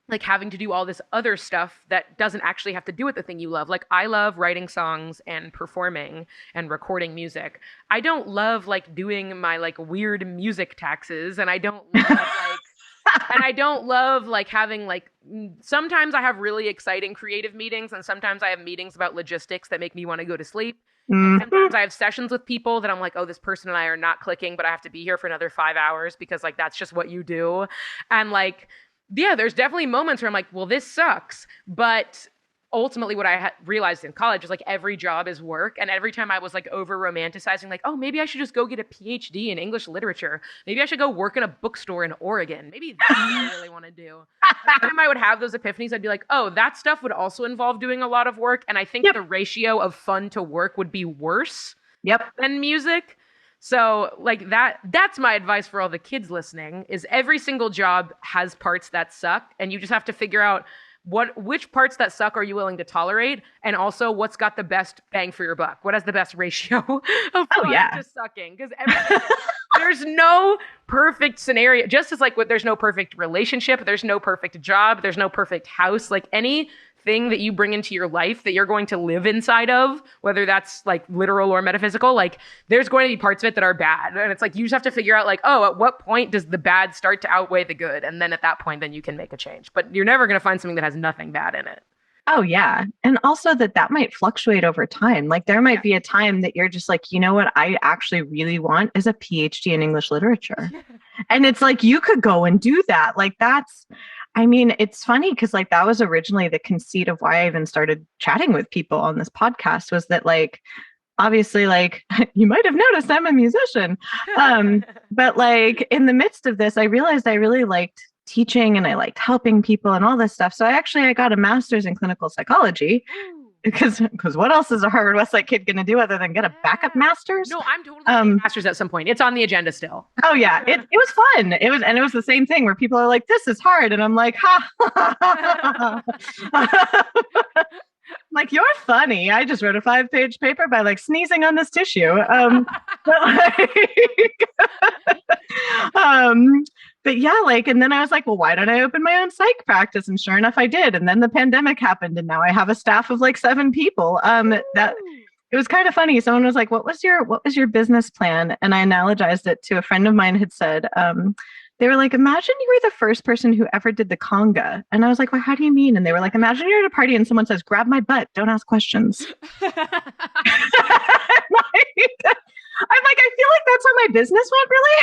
Speaker 1: like having to do all this other stuff that doesn't actually have to do with the thing you love. Like I love writing songs and performing and recording music. I don't love like doing my like weird music taxes, and I don't love like and I don't love like having like, sometimes I have really exciting creative meetings, and sometimes I have meetings about logistics that make me want to go to sleep. And sometimes I have sessions with people that I'm like, oh, this person and I are not clicking, but I have to be here for another 5 hours because like that's just what you do. And like, yeah, there's definitely moments where I'm like, well, this sucks. But ultimately what I realized in college is like every job is work. And every time I was like over romanticizing, like, oh, maybe I should just go get a PhD in English literature. Maybe I should go work in a bookstore in Oregon. Maybe that's what I really want to do. Every time I would have those epiphanies, I'd be like, oh, that stuff would also involve doing a lot of work. And I think the ratio of fun to work would be worse than music. So like that's my advice for all the kids listening, is every single job has parts that suck, and you just have to figure out which parts that suck are you willing to tolerate, and also what's got the best bang for your buck. What has the best ratio of fun to sucking? Because there's no perfect scenario. Just as like there's no perfect relationship, there's no perfect job, there's no perfect house. Like any thing that you bring into your life that you're going to live inside of, whether that's like literal or metaphysical, like there's going to be parts of it that are bad. And it's like, you just have to figure out like, oh, at what point does the bad start to outweigh the good? And then at that point, then you can make a change. But you're never going to find something that has nothing bad in it.
Speaker 3: Oh, yeah. And also that might fluctuate over time. Like there might be a time that you're just like, you know what I actually really want is a PhD in English literature. And it's like, you could go and do that. Like it's funny because like that was originally the conceit of why I even started chatting with people on this podcast, was that like, obviously, like you might have noticed I'm a musician. But like in the midst of this, I realized I really liked teaching and I liked helping people and all this stuff. So I got a master's in clinical psychology. Because what else is a Harvard Westlake kid going to do other than get a backup master's?
Speaker 1: No, I'm totally getting a master's at some point. It's on the agenda still.
Speaker 3: Oh yeah, it was fun. It was the same thing where people are like, "This is hard," and I'm like, "Ha!" Like, you're funny. I just wrote a 5-page paper by like sneezing on this tissue. But yeah, like, and then I was like, well, why don't I open my own psych practice? And sure enough, I did. And then the pandemic happened, and now I have a staff of like 7 people. That it was kind of funny. Someone was like, what was your business plan? And I analogized it to a friend of mine had said, they were like, imagine you were the first person who ever did the conga. And I was like, well, how do you mean? And they were like, imagine you're at a party and someone says, grab my butt, don't ask questions. I'm like, I feel like that's how my business went, really.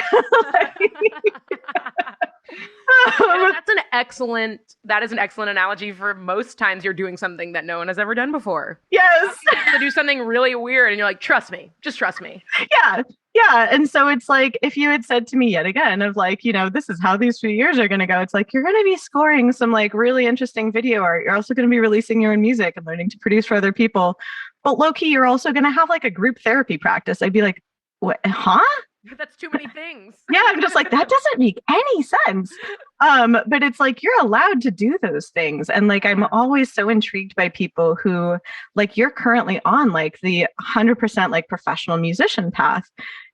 Speaker 1: That is an excellent analogy for most times you're doing something that no one has ever done before.
Speaker 3: Yes.
Speaker 1: You have to do something really weird and you're like, trust me, just trust me.
Speaker 3: Yeah. Yeah. And so it's like, if you had said to me yet again of like, you know, this is how these few years are going to go. It's like, you're going to be scoring some like really interesting video art. You're also going to be releasing your own music and learning to produce for other people. But low key, you're also going to have like a group therapy practice. I'd be like, what? Huh?
Speaker 1: That's too many things.
Speaker 3: Yeah, I'm just like, that doesn't make any sense. But it's like you're allowed to do those things. And like I'm always so intrigued by people who like you're currently on like the 100% like professional musician path.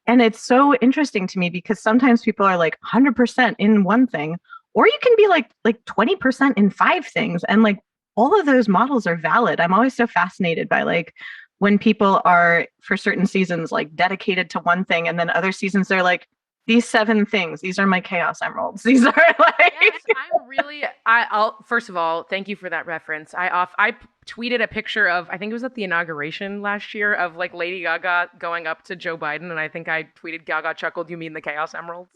Speaker 3: And it's so interesting to me because sometimes people are like 100% in one thing, or you can be like 20% in five things. And like all of those models are valid. I'm always so fascinated by like when people are for certain seasons like dedicated to one thing and then other seasons they're like these 7 things, these are my chaos emeralds, these are like
Speaker 1: Yes, I'm really. I'll first of all, thank you for that reference. I tweeted a picture of, I think it was at the inauguration last year, of like Lady Gaga going up to Joe Biden, and I think I tweeted, Gaga chuckled, "You mean the Chaos Emeralds?"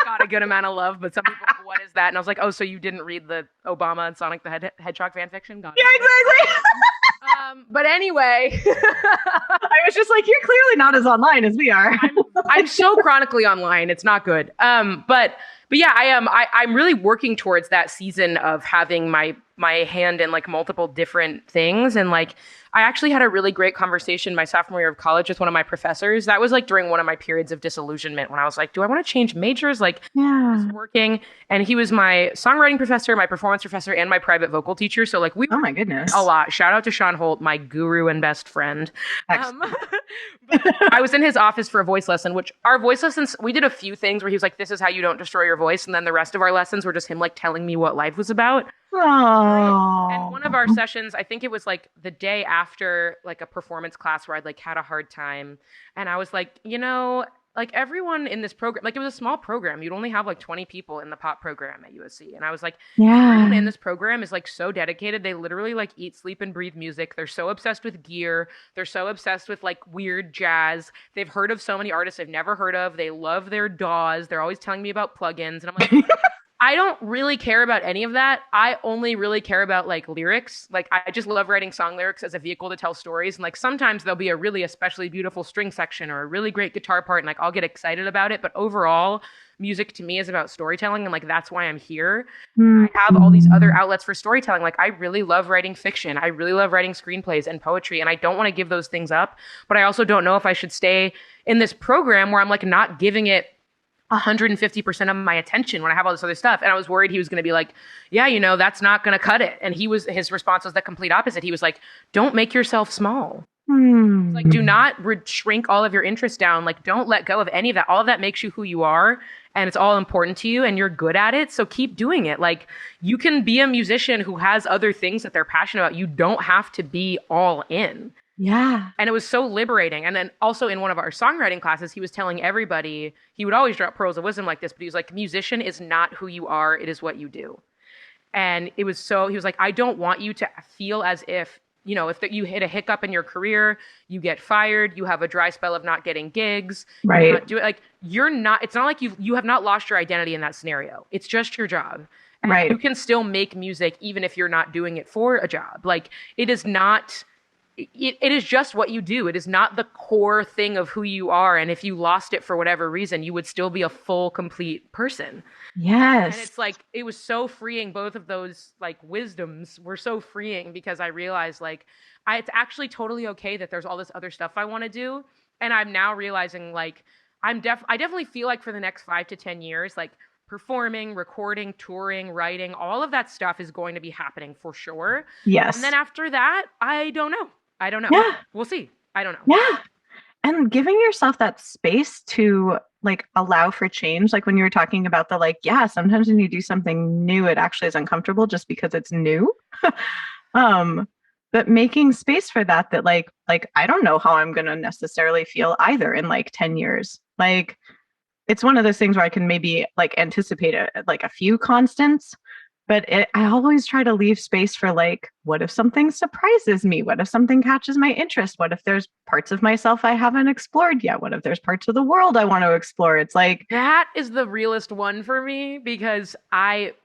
Speaker 1: Got a good amount of love, but some people were like, what is that? And I was like, oh, so you didn't read the Obama and Sonic the Hedgehog fan fiction? Got it.
Speaker 3: yeah, exactly.
Speaker 1: But anyway,
Speaker 3: I was just like, you're clearly not as online as we are.
Speaker 1: I'm so chronically online. It's not good. But yeah, I am. I'm really working towards that season of having my hand in like multiple different things. And like, I actually had a really great conversation my sophomore year of college with one of my professors. That was like during one of my periods of disillusionment when I was like, do I want to change majors? Like, I was working, and he was my songwriting professor, my performance professor, and my private vocal teacher. So like, we
Speaker 3: oh my goodness,
Speaker 1: a lot. Shout out to Sean Holt, my guru and best friend. I was in his office for a voice lesson, which our voice lessons, we did a few things where he was like, this is how you don't destroy your voice. And then the rest of our lessons were just him like telling me what life was about.
Speaker 3: Oh.
Speaker 1: And one of our sessions, I think it was like the day after like a performance class where I'd like had a hard time. And I was like, you know, like everyone in this program, like it was a small program. You'd only have like 20 people in the pop program at USC. And I was like, everyone in this program is like so dedicated. They literally like eat, sleep, and breathe music. They're so obsessed with gear. They're so obsessed with like weird jazz. They've heard of so many artists I've never heard of. They love their DAWs. They're always telling me about plugins. And I'm like, I don't really care about any of that. I only really care about like lyrics. Like I just love writing song lyrics as a vehicle to tell stories. And like sometimes there'll be a really especially beautiful string section or a really great guitar part, and like I'll get excited about it. But overall, music to me is about storytelling, and like that's why I'm here. I have all these other outlets for storytelling. Like I really love writing fiction. I really love writing screenplays and poetry, and I don't want to give those things up. But I also don't know if I should stay in this program where I'm like not giving it 150% of my attention when I have all this other stuff. And I was worried he was going to be like, yeah, you know, that's not going to cut it. And his response was the complete opposite. He was like, don't make yourself small. Like, do not shrink all of your interests down. Like, don't let go of any of that. All of that makes you who you are, and it's all important to you, and you're good at it. So keep doing it. Like, you can be a musician who has other things that they're passionate about. You don't have to be all in.
Speaker 3: Yeah.
Speaker 1: And it was so liberating. And then also in one of our songwriting classes, he was telling everybody, he would always drop pearls of wisdom like this, but he was like, musician is not who you are, it is what you do. And it was so, he was like, I don't want you to feel as if, you know, if you hit a hiccup in your career, you get fired, you have a dry spell of not getting gigs.
Speaker 3: Right.
Speaker 1: You're not, it's not like you have not lost your identity in that scenario. It's just your job. And
Speaker 3: right.
Speaker 1: You can still make music even if you're not doing it for a job. Like, it is not, it is just what you do. It is not the core thing of who you are. And if you lost it for whatever reason, you would still be a full, complete person.
Speaker 3: Yes.
Speaker 1: And it's like, it was so freeing. Both of those like wisdoms were so freeing because I realized like, it's actually totally okay that there's all this other stuff I want to do. And I'm now realizing like, I definitely feel like for the next 5 to 10 years, like performing, recording, touring, writing, all of that stuff is going to be happening for sure.
Speaker 3: Yes.
Speaker 1: And then after that, I don't know.
Speaker 3: Yeah.
Speaker 1: We'll see. I don't know.
Speaker 3: Yeah. And giving yourself that space to like allow for change. Like when you were talking about the like, yeah, sometimes when you do something new, it actually is uncomfortable just because it's new. But making space for that like I don't know how I'm gonna necessarily feel either in like 10 years. Like it's one of those things where I can maybe like anticipate like a few constants. But I always try to leave space for like, what if something surprises me? What if something catches my interest? What if there's parts of myself I haven't explored yet? What if there's parts of the world I want to explore? It's like,
Speaker 1: that is the realest one for me because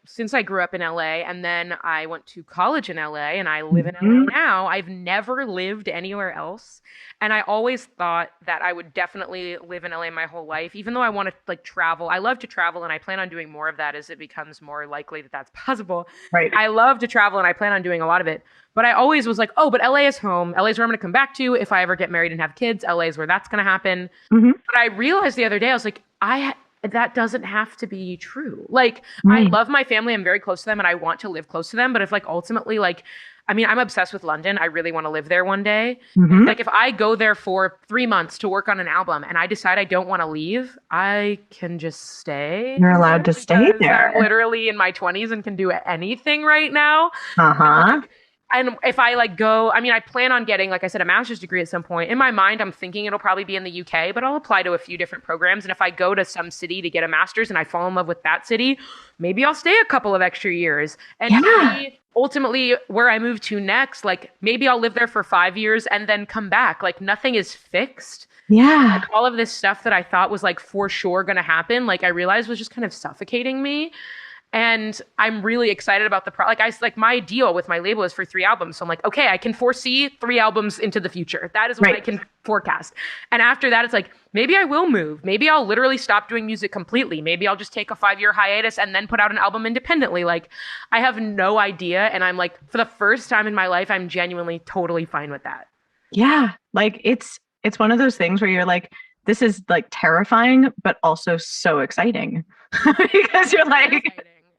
Speaker 1: since I grew up in LA and then I went to college in LA and I live in LA now, I've never lived anywhere else. And I always thought that I would definitely live in LA my whole life, even though I want to like travel. I love to travel and I plan on doing more of that as it becomes more likely that that's possible.
Speaker 3: Right.
Speaker 1: I love to travel and I plan on doing a lot of it. of it. But I always was like, oh, but LA is home. LA is where I'm going to come back to if I ever get married and have kids. LA is where that's going to happen.
Speaker 3: Mm-hmm.
Speaker 1: But I realized the other day, I was like, that doesn't have to be true. Like, I love my family. I'm very close to them and I want to live close to them. But if like ultimately, like, I mean, I'm obsessed with London. I really want to live there one day.
Speaker 3: Mm-hmm.
Speaker 1: Like, if I go there for 3 months to work on an album and I decide I don't want to leave, I can just stay.
Speaker 3: You're allowed to stay there.
Speaker 1: I'm literally in my 20s and can do anything right now.
Speaker 3: Uh-huh.
Speaker 1: And if I like go, I mean, I plan on getting, like I said, a master's degree at some point. In my mind, I'm thinking it'll probably be in the UK, but I'll apply to a few different programs. And if I go to some city to get a master's and I fall in love with that city, maybe I'll stay a couple of extra years. And maybe ultimately where I move to next, like maybe I'll live there for 5 years and then come back. Like nothing is fixed.
Speaker 3: Yeah.
Speaker 1: Like all of this stuff that I thought was like for sure going to happen, like I realized was just kind of suffocating me. And I'm really excited about like my deal with my label is for 3 albums. So I'm like, okay, I can foresee 3 albums into the future. That is what I can forecast. And after that, it's like, maybe I will move. Maybe I'll literally stop doing music completely. Maybe I'll just take a 5-year hiatus and then put out an album independently. Like, I have no idea. And I'm like, for the first time in my life, I'm genuinely totally fine with that.
Speaker 3: Yeah. Like it's one of those things where you're like, this is like terrifying, but also so exciting because you're like,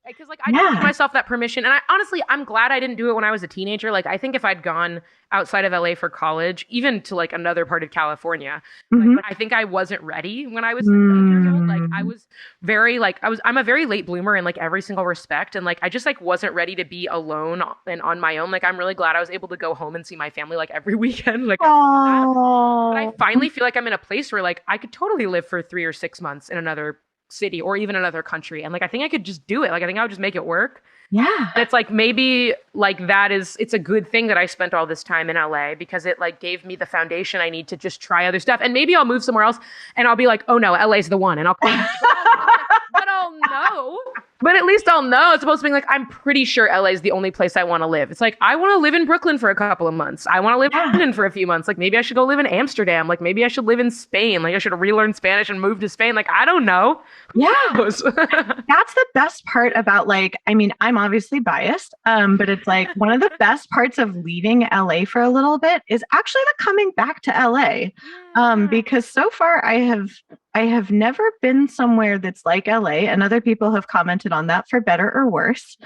Speaker 1: because like I didn't give myself that permission. And I'm glad I didn't do it when I was a teenager. Like I think if I'd gone outside of LA for college, even to like another part of California, like, I think I wasn't ready when I was 17 years old. Like I was very like, I'm a very late bloomer in like every single respect. And like, I just like wasn't ready to be alone and on my own. Like, I'm really glad I was able to go home and see my family like every weekend. Like, but I finally feel like I'm in a place where like I could totally live for 3 or 6 months in another city or even another country. And like, I think I could just do it. Like, I think I would just make it work.
Speaker 3: Yeah.
Speaker 1: And it's like, maybe like it's a good thing that I spent all this time in LA because it like gave me the foundation I need to just try other stuff. And maybe I'll move somewhere else and I'll be like, oh no, LA's the one. And I'll but I'll know. But at least I'll know. It's supposed to be like, I'm pretty sure LA is the only place I want to live. It's like, I want to live in Brooklyn for a couple of months. I want to live in London for a few months. Like, maybe I should go live in Amsterdam. Like, maybe I should live in Spain. Like, I should relearn Spanish and move to Spain. Like, I don't know.
Speaker 3: Yeah. That's the best part about like, I mean, I'm obviously biased, but it's like one of the best parts of leaving LA for a little bit is actually the coming back to LA. Because so far I have never been somewhere that's like LA, and other people have commented on that for better or worse.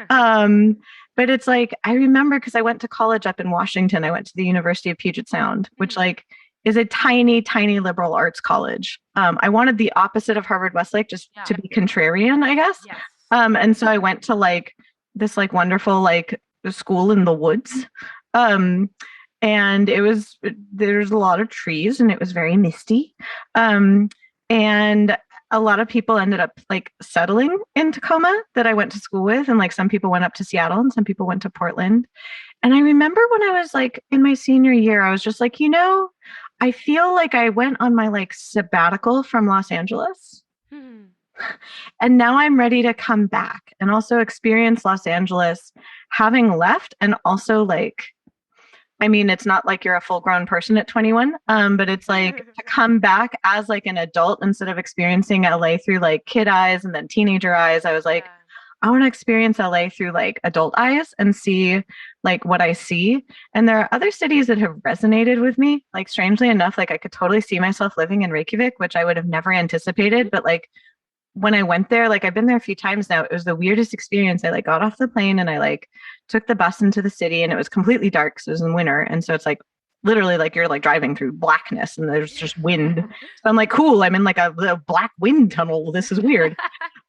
Speaker 3: But it's like, I remember because I went to college up in Washington. I went to the University of Puget Sound, which like is a tiny, tiny liberal arts college. I wanted the opposite of Harvard Westlake, just to be contrarian, I guess.
Speaker 1: Yes.
Speaker 3: And so I went to like this like wonderful like school in the woods. And there's a lot of trees and it was very misty. And a lot of people ended up like settling in Tacoma that I went to school with. And like some people went up to Seattle and some people went to Portland. And I remember when I was like in my senior year, I was just like, I feel like I went on my like sabbatical from Los Angeles. And now I'm ready to come back and also experience Los Angeles having left. And also like, I mean, it's not like you're a full grown person at 21, but it's like to come back as like an adult instead of experiencing LA through like kid eyes and then teenager eyes. I was like, I want to experience LA through like adult eyes and see like what I see. And there are other cities that have resonated with me. Like strangely enough, like I could totally see myself living in Reykjavik, which I would have never anticipated. But like when I went there, like I've been there a few times now, it was the weirdest experience. I like got off the plane and I like took the bus into the city and it was completely dark because it was in winter. And so it's like literally like you're like driving through blackness and there's just wind. So I'm like, cool, I'm in like a black wind tunnel. This is weird.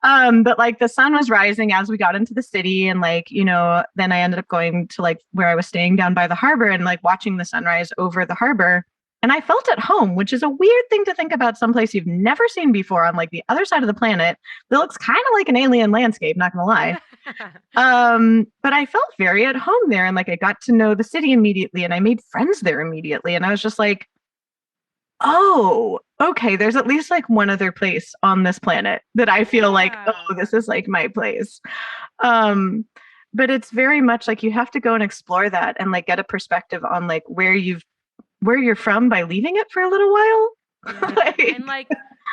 Speaker 3: But like the sun was rising as we got into the city. And like, then I ended up going to like where I was staying down by the harbor and like watching the sunrise over the harbor. And I felt at home, which is a weird thing to think about someplace you've never seen before on like the other side of the planet that looks kind of like an alien landscape, not gonna lie. But I felt very at home there and like I got to know the city immediately and I made friends there immediately. And I was just like, oh, okay, there's at least like one other place on this planet that I feel like, oh, this is like my place. But it's very much like you have to go and explore that and like get a perspective on like where you're from by leaving it for a little while.
Speaker 1: And like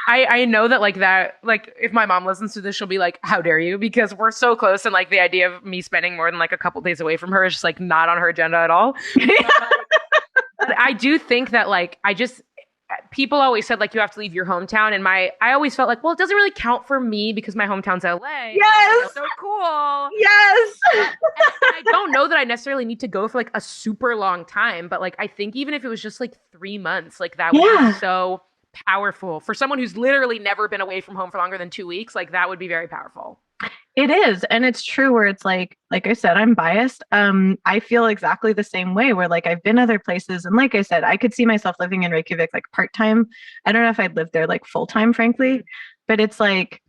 Speaker 1: I know that like that, like if my mom listens to this, she'll be like, how dare you? Because we're so close and like the idea of me spending more than like a couple days away from her is just like not on her agenda at all. But I do think that like people always said like you have to leave your hometown, and I always felt like, well, it doesn't really count for me because my hometown's LA.
Speaker 3: Yes.
Speaker 1: So cool.
Speaker 3: Yes.
Speaker 1: And I don't know that I necessarily need to go for like a super long time, but like I think even if it was just like 3 months, like that would be so powerful for someone who's literally never been away from home for longer than 2 weeks. Like that would be very powerful.
Speaker 3: It is. And it's true where it's like I said, I'm biased. I feel exactly the same way where like I've been other places. And like I said, I could see myself living in Reykjavik like part-time. I don't know if I'd live there like full-time, frankly, but it's like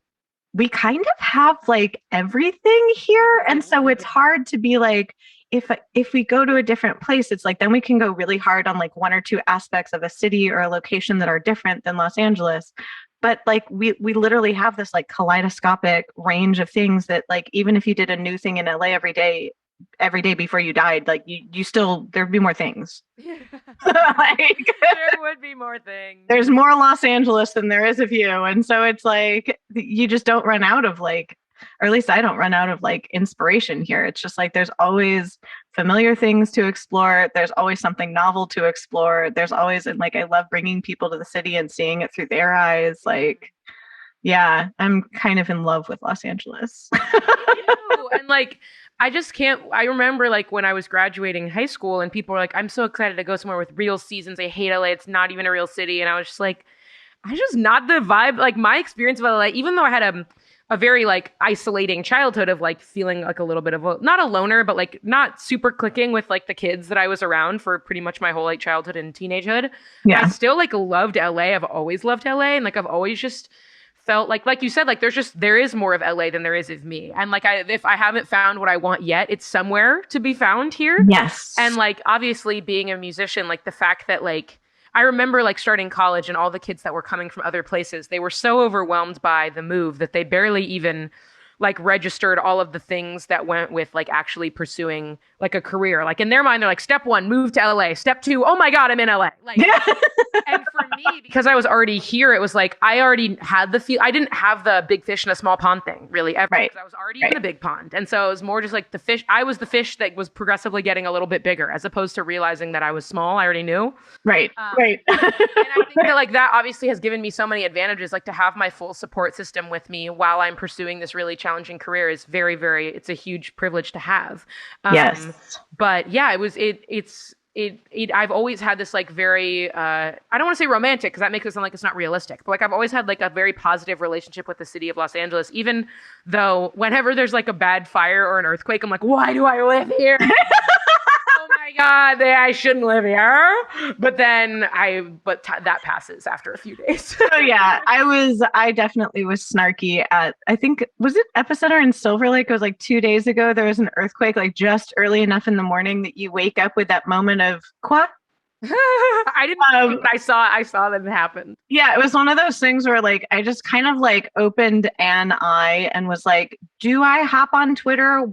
Speaker 3: we kind of have like everything here. And so it's hard to be like, if we go to a different place, it's like then we can go really hard on like one or two aspects of a city or a location that are different than Los Angeles. But like we literally have this like kaleidoscopic range of things that like even if you did a new thing in LA every day before you died, like you still there'd be more things.
Speaker 1: Like there would be more things.
Speaker 3: There's more Los Angeles than there is of you. And so it's like you just don't run out of like, or at least I don't run out of like inspiration here. It's just like there's always familiar things to explore. There's always something novel to explore. There's always, and like I love bringing people to the city and seeing it through their eyes. Like, yeah, I'm kind of in love with Los Angeles.
Speaker 1: And like I just can't. I remember like when I was graduating high school and people were like, I'm so excited to go somewhere with real seasons. I hate LA. It's not even a real city. And I was just like, I just not the vibe. Like my experience of LA, even though I had a very like isolating childhood of like feeling like a little bit of not a loner, but like not super clicking with like the kids that I was around for pretty much my whole like childhood and teenagehood.
Speaker 3: Yeah.
Speaker 1: I still like loved LA. I've always loved LA. And like I've always just felt like you said, like there is more of LA than there is of me. And like if I haven't found what I want yet, it's somewhere to be found here.
Speaker 3: Yes.
Speaker 1: And like obviously being a musician, like the fact that like I remember like starting college and all the kids that were coming from other places, they were so overwhelmed by the move that they barely even like registered all of the things that went with like actually pursuing like a career. Like in their mind, they're like, step 1, move to LA. Step 2, oh my God, I'm in LA. Like, and for me, because I was already here, it was like, I already had I didn't have the big fish in a small pond thing really ever.
Speaker 3: Right.
Speaker 1: Because I was already in a big pond. And so it was more just like the fish. I was the fish that was progressively getting a little bit bigger as opposed to realizing that I was small. I already knew.
Speaker 3: Right. Right.
Speaker 1: And I think that like that obviously has given me so many advantages, like to have my full support system with me while I'm pursuing this really challenging career is very, very, it's a huge privilege to have.
Speaker 3: Yes.
Speaker 1: But yeah, I've always had this like very, I don't want to say romantic because that makes it sound like it's not realistic, but like I've always had like a very positive relationship with the city of Los Angeles, even though whenever there's like a bad fire or an earthquake, I'm like, why do I live here? Oh my God, I shouldn't live here. But then that passes after a few days.
Speaker 3: So yeah, I definitely was snarky at, I think, was it Epicenter in Silver Lake? It was like 2 days ago. There was an earthquake, like just early enough in the morning that you wake up with that moment of quack.
Speaker 1: I didn't. I saw that it happened.
Speaker 3: Yeah, it was one of those things where like I just kind of like opened an eye and was like, "Do I hop on Twitter?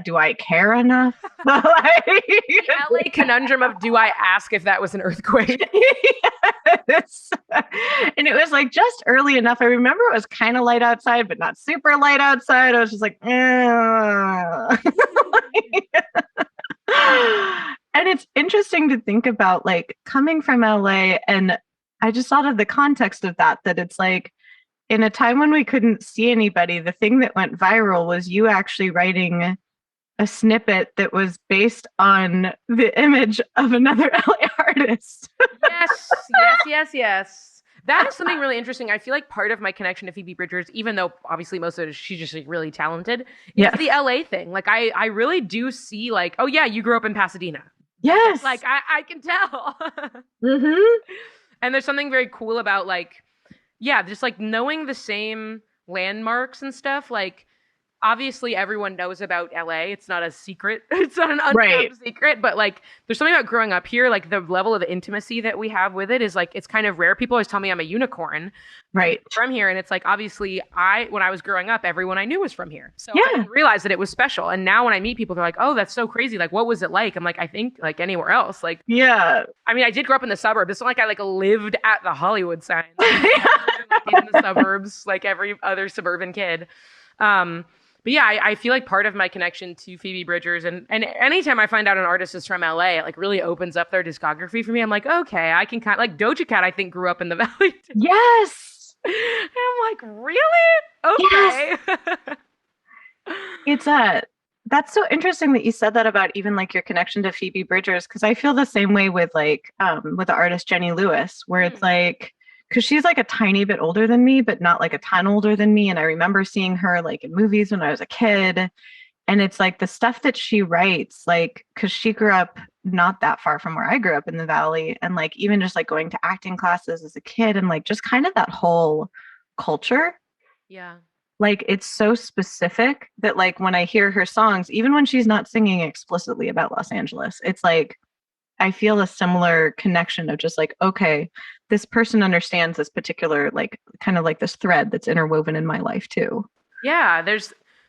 Speaker 3: Do I care enough?" Like,
Speaker 1: the LA conundrum of do I ask if that was an earthquake?
Speaker 3: Yes. And it was like just early enough. I remember it was kind of light outside, but not super light outside. I was just like, And it's interesting to think about like coming from LA, and I just thought of the context of that it's like in a time when we couldn't see anybody, the thing that went viral was you actually writing a snippet that was based on the image of another LA artist.
Speaker 1: Yes. That is something really interesting. I feel like part of my connection to Phoebe Bridgers, even though obviously most of it, she's just like really talented, is the LA thing. Like I really do see like, oh yeah, you grew up in Pasadena.
Speaker 3: Yes.
Speaker 1: Like I can tell.
Speaker 3: Mm-hmm.
Speaker 1: And there's something very cool about like, yeah, just like knowing the same landmarks and stuff. Like obviously everyone knows about LA. It's not a secret. It's not an
Speaker 3: Right.
Speaker 1: unkept secret, but like there's something about growing up here, like the level of intimacy that we have with it is like it's kind of rare. People always tell me I'm a unicorn
Speaker 3: Right.
Speaker 1: from here, and it's like obviously when I was growing up, everyone I knew was from here. So I
Speaker 3: Yeah.
Speaker 1: didn't realize that it was special. And now when I meet people, they're like, "Oh, that's so crazy. Like what was it like?" I'm like, "I think like anywhere else." Like
Speaker 3: Yeah.
Speaker 1: I mean, I did grow up in the suburbs. It's not like I like lived at the Hollywood sign. In the suburbs, like every other suburban kid. But yeah, I feel like part of my connection to Phoebe Bridgers, and anytime I find out an artist is from LA, it like really opens up their discography for me. I'm like, okay, I can kind of like Doja Cat. I think grew up in the Valley too.
Speaker 3: Yes.
Speaker 1: And I'm like, really? Okay.
Speaker 3: It's that's so interesting that you said that about even like your connection to Phoebe Bridgers, because I feel the same way with with the artist Jenny Lewis, where it's like, because she's like a tiny bit older than me, but not like a ton older than me. And I remember seeing her like in movies when I was a kid. And it's like the stuff that she writes, like, because she grew up not that far from where I grew up in the Valley. And like, even just like going to acting classes as a kid and like just kind of that whole culture.
Speaker 1: Yeah.
Speaker 3: Like, it's so specific that like when I hear her songs, even when she's not singing explicitly about Los Angeles, it's like, I feel a similar connection of just like, okay, this person understands this particular, like, kind of like this thread that's interwoven in my life too.
Speaker 1: Yeah,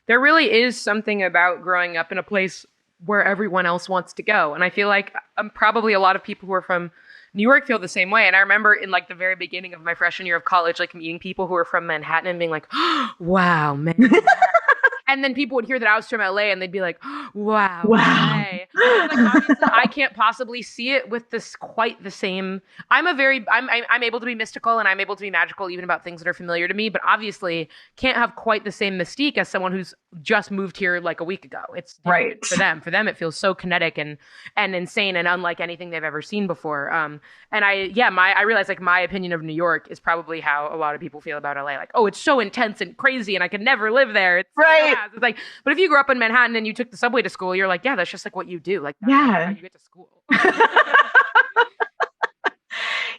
Speaker 1: there really is something about growing up in a place where everyone else wants to go. And I feel like probably a lot of people who are from New York feel the same way. And I remember in like the very beginning of my freshman year of college, like meeting people who were from Manhattan and being like, oh, wow, man. And then people would hear that I was from LA and they'd be like, oh, wow.
Speaker 3: Wow.
Speaker 1: Like, obviously, I can't possibly see it with this quite the same. I'm able to be mystical and I'm able to be magical even about things that are familiar to me, but obviously can't have quite the same mystique as someone who's just moved here like a week ago. It's
Speaker 3: right
Speaker 1: for them. For them, it feels so kinetic and insane and unlike anything they've ever seen before. And I realize like my opinion of New York is probably how a lot of people feel about LA. Like, oh, it's so intense and crazy and I could never live there. It's
Speaker 3: right.
Speaker 1: It's like, but if you grew up in Manhattan and you took the subway to school, you're like, yeah, that's just like what you do. Like, that's how you get to school.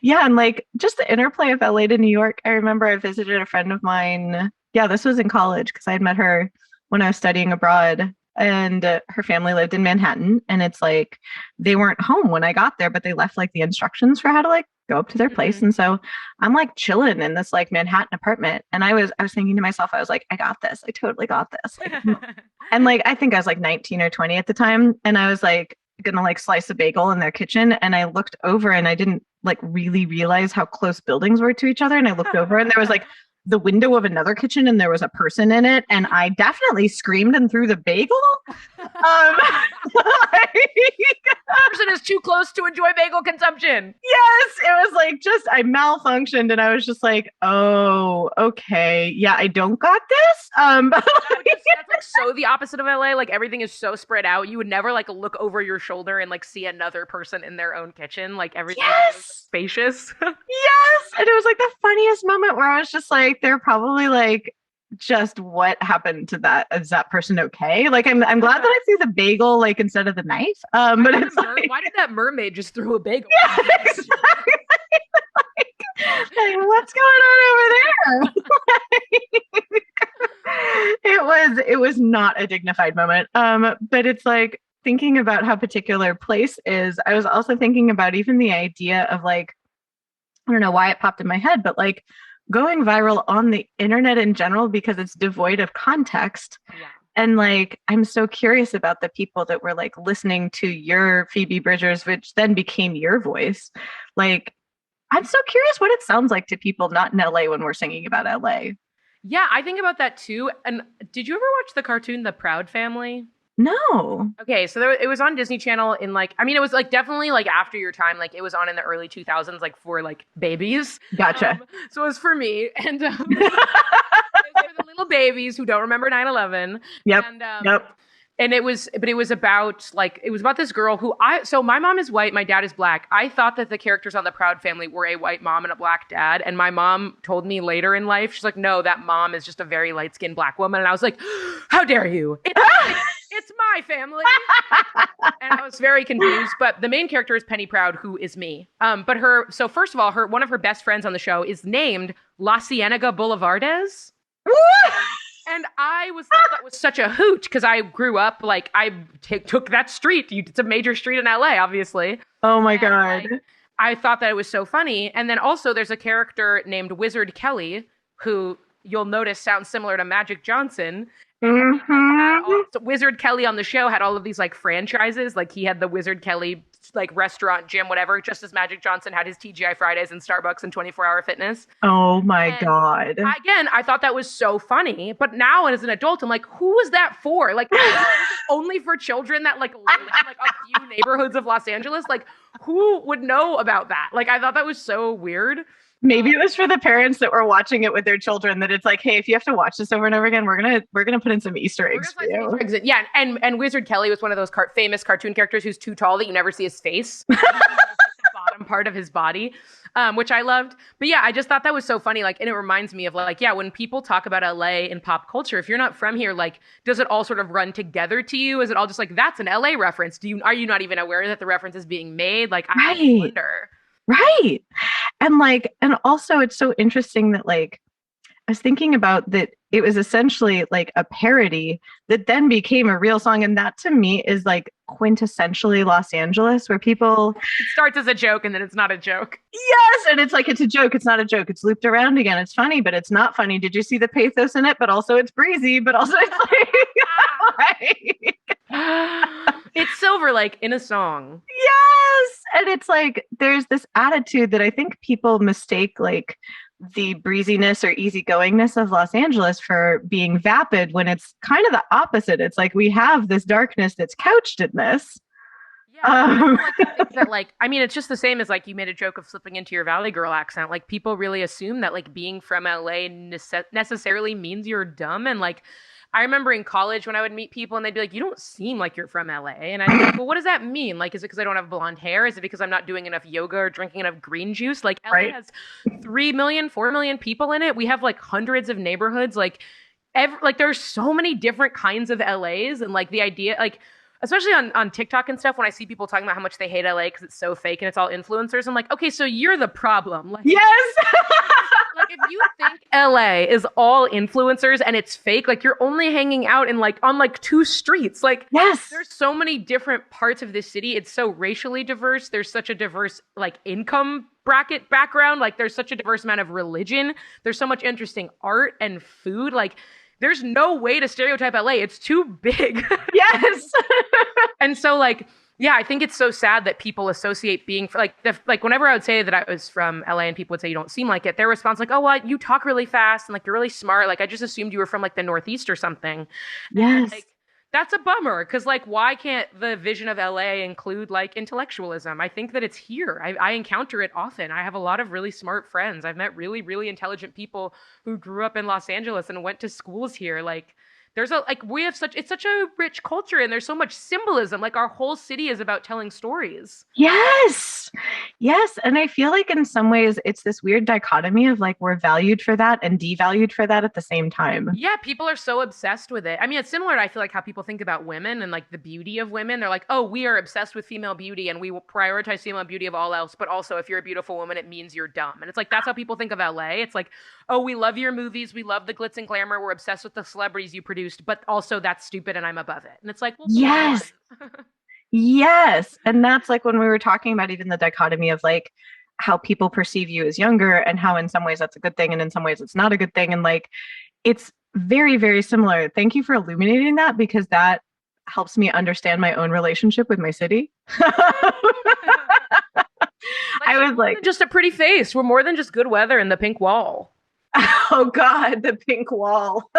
Speaker 3: Yeah. And like just the interplay of LA to New York. I remember I visited a friend of mine. Yeah, this was in college because I had met her when I was studying abroad, and her family lived in Manhattan. And it's like they weren't home when I got there, but they left like the instructions for how to like go up to their place. And so I'm like chilling in this like Manhattan apartment. And I was thinking to myself, I was like, I got this. I totally got this. Like, and like, I think I was like 19 or 20 at the time. And I was like gonna like slice a bagel in their kitchen. And I looked over and I didn't like really realize how close buildings were to each other. And I looked over and there was like the window of another kitchen and there was a person in it. And I definitely screamed and threw the bagel.
Speaker 1: Person is too close to enjoy bagel consumption.
Speaker 3: Yes, it was like just I malfunctioned and I was just like, oh, okay, yeah, I don't got this.
Speaker 1: That's like so the opposite of LA. Like everything is so spread out. You would never like look over your shoulder and like see another person in their own kitchen. Like everything is spacious.
Speaker 3: Yes, and it was like the funniest moment where I was just like, they're probably like, just what happened to that? Is that person okay? Like I'm glad that I see the bagel like instead of the knife. But it's like,
Speaker 1: why did that mermaid just throw a bagel?
Speaker 3: Yeah, exactly. Like, what's going on over there? It was not a dignified moment. But it's like thinking about how particular place is. I was also thinking about even the idea of like, I don't know why it popped in my head, but like going viral on the internet in general because it's devoid of context.
Speaker 1: Yeah.
Speaker 3: And like, I'm so curious about the people that were like listening to your Phoebe Bridgers, which then became your voice. Like, I'm so curious what it sounds like to people not in LA when we're singing about LA.
Speaker 1: Yeah, I think about that too. And did you ever watch the cartoon The Proud Family?
Speaker 3: No.
Speaker 1: Okay, so it was on Disney Channel in like, I mean, it was like definitely like after your time, like it was on in the early 2000s, like for like babies.
Speaker 3: Gotcha.
Speaker 1: So it was for me. And it was for the little babies who don't remember 9/11.
Speaker 3: Yep.
Speaker 1: And,
Speaker 3: yep.
Speaker 1: And it was about this girl who so my mom is white, my dad is black. I thought that the characters on The Proud Family were a white mom and a black dad. And my mom told me later in life, she's like, no, that mom is just a very light-skinned black woman. And I was like, how dare you? It's my family. And I was very confused. But the main character is Penny Proud, who is me. But first of all, one of her best friends on the show is named La Cienega Boulevardes. And I thought that was such a hoot because I grew up like I took that street. It's a major street in LA, obviously.
Speaker 3: Oh my
Speaker 1: And,
Speaker 3: God.
Speaker 1: like, I thought that it was so funny. And then also there's a character named Wizard Kelly who you'll notice sounds similar to Magic Johnson. And so Wizard Kelly on the show had all of these like franchises. Like he had the Wizard Kelly like restaurant, gym, whatever, just as Magic Johnson had his TGI Fridays and Starbucks and 24-hour fitness.
Speaker 3: Oh my
Speaker 1: And
Speaker 3: God.
Speaker 1: Again, I thought that was so funny. But now as an adult, I'm like, who is that for? Like, is it only for children that like live in like a few neighborhoods of Los Angeles? Like, who would know about that? Like, I thought that was so weird.
Speaker 3: Maybe it was for the parents that were watching it with their children that it's like, hey, if you have to watch this over and over again, we're gonna put in some Easter eggs for you.
Speaker 1: Yeah, and Wizard Kelly was one of those famous cartoon characters who's too tall that you never see his face. The bottom part of his body, which I loved. But yeah, I just thought that was so funny. Like, and it reminds me of like, yeah, when people talk about LA in pop culture, if you're not from here, like, does it all sort of run together to you? Is it all just like, that's an LA reference? Are you not even aware that the reference is being made? Like, I wonder.
Speaker 3: Right. And also it's so interesting that like, I was thinking about that it was essentially like a parody that then became a real song. And that to me is like quintessentially Los Angeles, where people...
Speaker 1: It starts as a joke and then it's not a joke.
Speaker 3: Yes. And it's like, it's a joke. It's not a joke. It's looped around again. It's funny, but it's not funny. Did you see the pathos in it? But also it's breezy, but also it's like...
Speaker 1: It's Silver Lake in a song.
Speaker 3: Yes. And it's like, there's this attitude that I think people mistake like the breeziness or easygoingness of Los Angeles for being vapid when it's kind of the opposite. It's like we have this darkness that's couched in this.
Speaker 1: Yeah, I mean, it's just the same as like you made a joke of slipping into your Valley Girl accent. Like people really assume that like being from LA necessarily means you're dumb. And like, I remember in college when I would meet people and they'd be like, you don't seem like you're from LA. And I'd be like, well, what does that mean? Like, is it because I don't have blonde hair? Is it because I'm not doing enough yoga or drinking enough green juice? Like LA has 3 million, 4 million people in it. We have like hundreds of neighborhoods. Like, there's so many different kinds of LAs. And like the idea, like, especially on TikTok and stuff, when I see people talking about how much they hate LA because it's so fake and it's all influencers, I'm like, okay, so you're the problem. Like,
Speaker 3: yes.
Speaker 1: Like if you think LA is all influencers and it's fake, like you're only hanging out in like on like 2 streets. Like,
Speaker 3: yes,
Speaker 1: there's so many different parts of this city. It's so racially diverse. There's such a diverse like income bracket background. Like there's such a diverse amount of religion. There's so much interesting art and food. Like there's no way to stereotype LA. It's too big.
Speaker 3: Yes.
Speaker 1: And so like, yeah, I think it's so sad that people associate being like whenever I would say that I was from LA and people would say you don't seem like it, their response like, oh, well, you talk really fast and like you're really smart. Like I just assumed you were from like the Northeast or something.
Speaker 3: Yes.
Speaker 1: Like, that's a bummer because like why can't the vision of LA include like intellectualism? I think that it's here. I encounter it often. I have a lot of really smart friends. I've met really, really intelligent people who grew up in Los Angeles and went to schools here. Like there's it's such a rich culture and there's so much symbolism. Like our whole city is about telling stories.
Speaker 3: Yes. Yes. And I feel like in some ways it's this weird dichotomy of like, we're valued for that and devalued for that at the same time.
Speaker 1: Yeah. People are so obsessed with it. I mean, it's similar to, I feel like how people think about women and like the beauty of women. They're like, oh, we are obsessed with female beauty and we will prioritize female beauty of all else. But also if you're a beautiful woman, it means you're dumb. And it's like, that's how people think of LA. It's like, oh, we love your movies. We love the glitz and glamour. We're obsessed with the celebrities you produced, but also that's stupid and I'm above it. And it's like, well,
Speaker 3: yes. Yes. And that's like when we were talking about even the dichotomy of like how people perceive you as younger and how in some ways that's a good thing and in some ways it's not a good thing. And like, it's very, very similar. Thank you for illuminating that because that helps me understand my own relationship with my city. I was like,
Speaker 1: just a pretty face. We're more than just good weather and the pink wall.
Speaker 3: Oh God, the pink wall.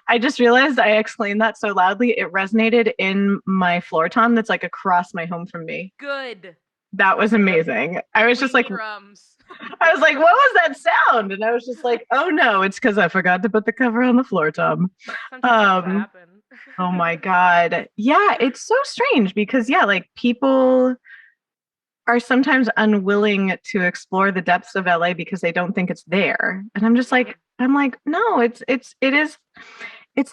Speaker 3: I just realized I exclaimed that so loudly. It resonated in my floor tom that's like across my home from me.
Speaker 1: Good.
Speaker 3: That was amazing. I was just like,
Speaker 1: drums.
Speaker 3: I was like, what was that sound? And I was just like, oh no, it's because I forgot to put the cover on the floor tom. Oh my God. Yeah, it's so strange because yeah, like people are sometimes unwilling to explore the depths of LA because they don't think it's there. And I'm like, no, it is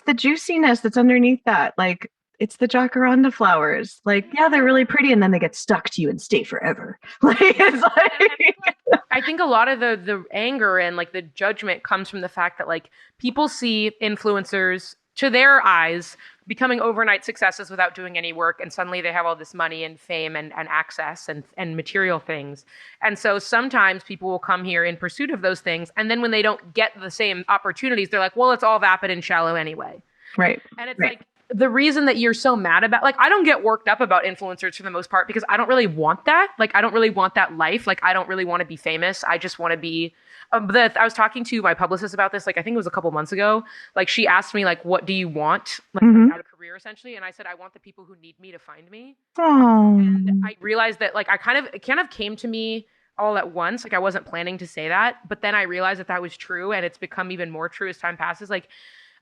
Speaker 3: the juiciness that's underneath that. Like it's the jacaranda flowers. Like, yeah, they're really pretty and then they get stuck to you and stay forever. Like it's like
Speaker 1: I think a lot of the anger and like the judgment comes from the fact that like people see influencers to their eyes becoming overnight successes without doing any work, and suddenly they have all this money and fame and access and material things. And so sometimes people will come here in pursuit of those things, and then when they don't get the same opportunities, they're like, well, it's all vapid and shallow anyway.
Speaker 3: Right.
Speaker 1: And it's like the reason that you're so mad about, like, I don't get worked up about influencers for the most part because I don't really want that. Like, I don't really want that life. Like, I don't really want to be famous. I just want to be. I was talking to my publicist about this. Like, I think it was a couple months ago. Like, she asked me, like, what do you want, like, out of career, essentially? And I said, I want the people who need me to find me.
Speaker 3: Oh.
Speaker 1: And I realized that, like, it kind of came to me all at once. Like, I wasn't planning to say that, but then I realized that was true, and it's become even more true as time passes. Like,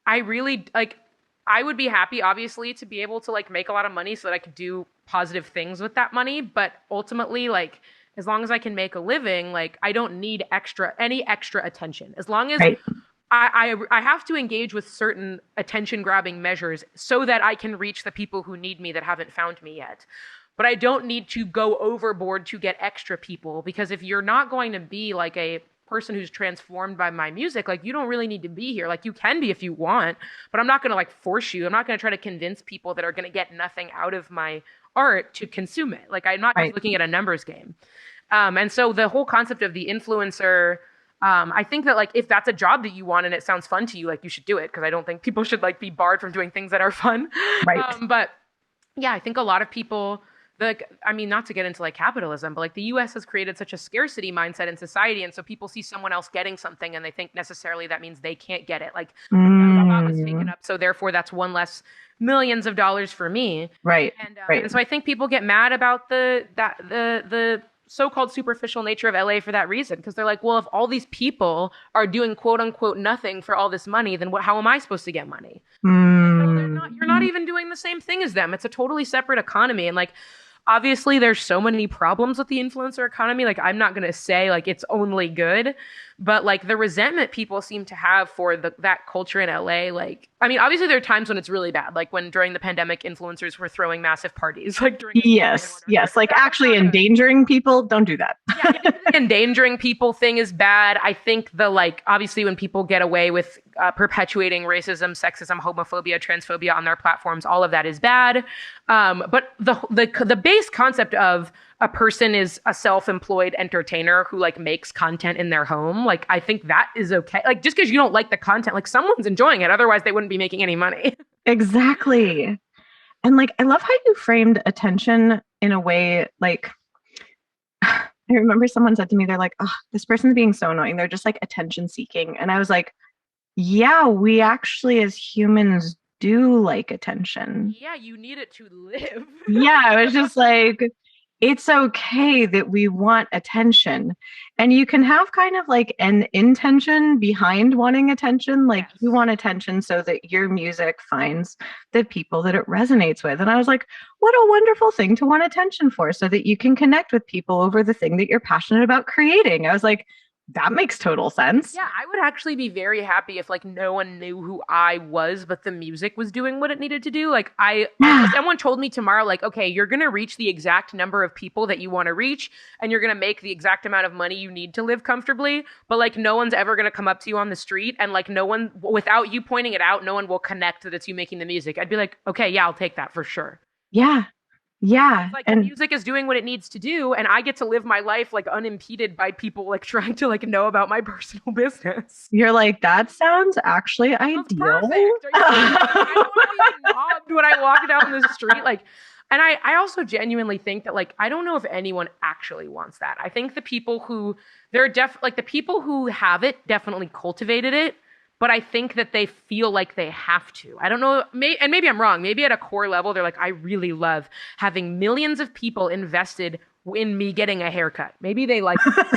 Speaker 1: I really like. I would be happy, obviously, to be able to like make a lot of money so that I could do positive things with that money. But ultimately, like, as long as I can make a living, like, I don't need any extra attention. As long as I have to engage with certain attention grabbing measures so that I can reach the people who need me that haven't found me yet. But I don't need to go overboard to get extra people, because if you're not going to be like a person who's transformed by my music, like, you don't really need to be here. Like, you can be if you want, but I'm not going to like force you. I'm not going to try to convince people that are going to get nothing out of my art to consume it. Like, I'm not just looking at a numbers game. And so the whole concept of the influencer, I think that like if that's a job that you want and it sounds fun to you, like, you should do it, because I don't think people should like be barred from doing things that are fun. But yeah, I think a lot of people, like, I mean, not to get into like capitalism, but like the US has created such a scarcity mindset in society. And so people see someone else getting something and they think necessarily that means they can't get it. Like, that lot was taken up, so therefore that's one less millions of dollars for me. And so I think people get mad about the so-called superficial nature of LA for that reason, because they're like, well, if all these people are doing quote unquote nothing for all this money, then how am I supposed to get money? No, you're not even doing the same thing as them. It's a totally separate economy. And like, obviously there's so many problems with the influencer economy. Like, I'm not going to say like it's only good, but like the resentment people seem to have for that culture in LA, like, I mean, obviously there are times when it's really bad, like when during the pandemic influencers were throwing massive parties, like during
Speaker 3: yes, like actually endangering people. Don't do that.
Speaker 1: Yeah, the endangering people thing is bad. I think the like, obviously when people get away with perpetuating racism, sexism, homophobia, transphobia on their platforms, all of that is bad. But the base concept of a person is a self-employed entertainer who like makes content in their home, like, I think that is okay. Like, just because you don't like the content, like, someone's enjoying it, otherwise they wouldn't be making any money.
Speaker 3: Exactly. And like, I love how you framed attention in a way, like, I remember someone said to me, they're like, oh, this person's being so annoying, they're just like attention seeking. And I was like, yeah, we actually as humans do like attention.
Speaker 1: Yeah, you need it to live.
Speaker 3: Yeah, I was just like, it's okay that we want attention. And you can have kind of like an intention behind wanting attention. Like, you want attention so that your music finds the people that it resonates with. And I was like, what a wonderful thing to want attention for, so that you can connect with people over the thing that you're passionate about creating. I was like, that makes total sense.
Speaker 1: Yeah, I would actually be very happy if like no one knew who I was, but the music was doing what it needed to do. Like, if someone told me tomorrow, like, okay, you're going to reach the exact number of people that you want to reach, and you're going to make the exact amount of money you need to live comfortably, but like no one's ever going to come up to you on the street, and like no one, without you pointing it out, no one will connect that it's you making the music. I'd be like, okay, yeah, I'll take that for sure.
Speaker 3: Yeah.
Speaker 1: It's like, and the music is doing what it needs to do, and I get to live my life like unimpeded by people like trying to like know about my personal business.
Speaker 3: You're like, that sounds actually ideal.
Speaker 1: Perfect. I don't want to be mobbed when I walk down the street. Like, and I also genuinely think that like, I don't know if anyone actually wants that. I think the people who the people who have it definitely cultivated it. But I think that they feel like they have to. I don't know, and maybe I'm wrong. Maybe at a core level, they're like, I really love having millions of people invested in me getting a haircut. Maybe they like it.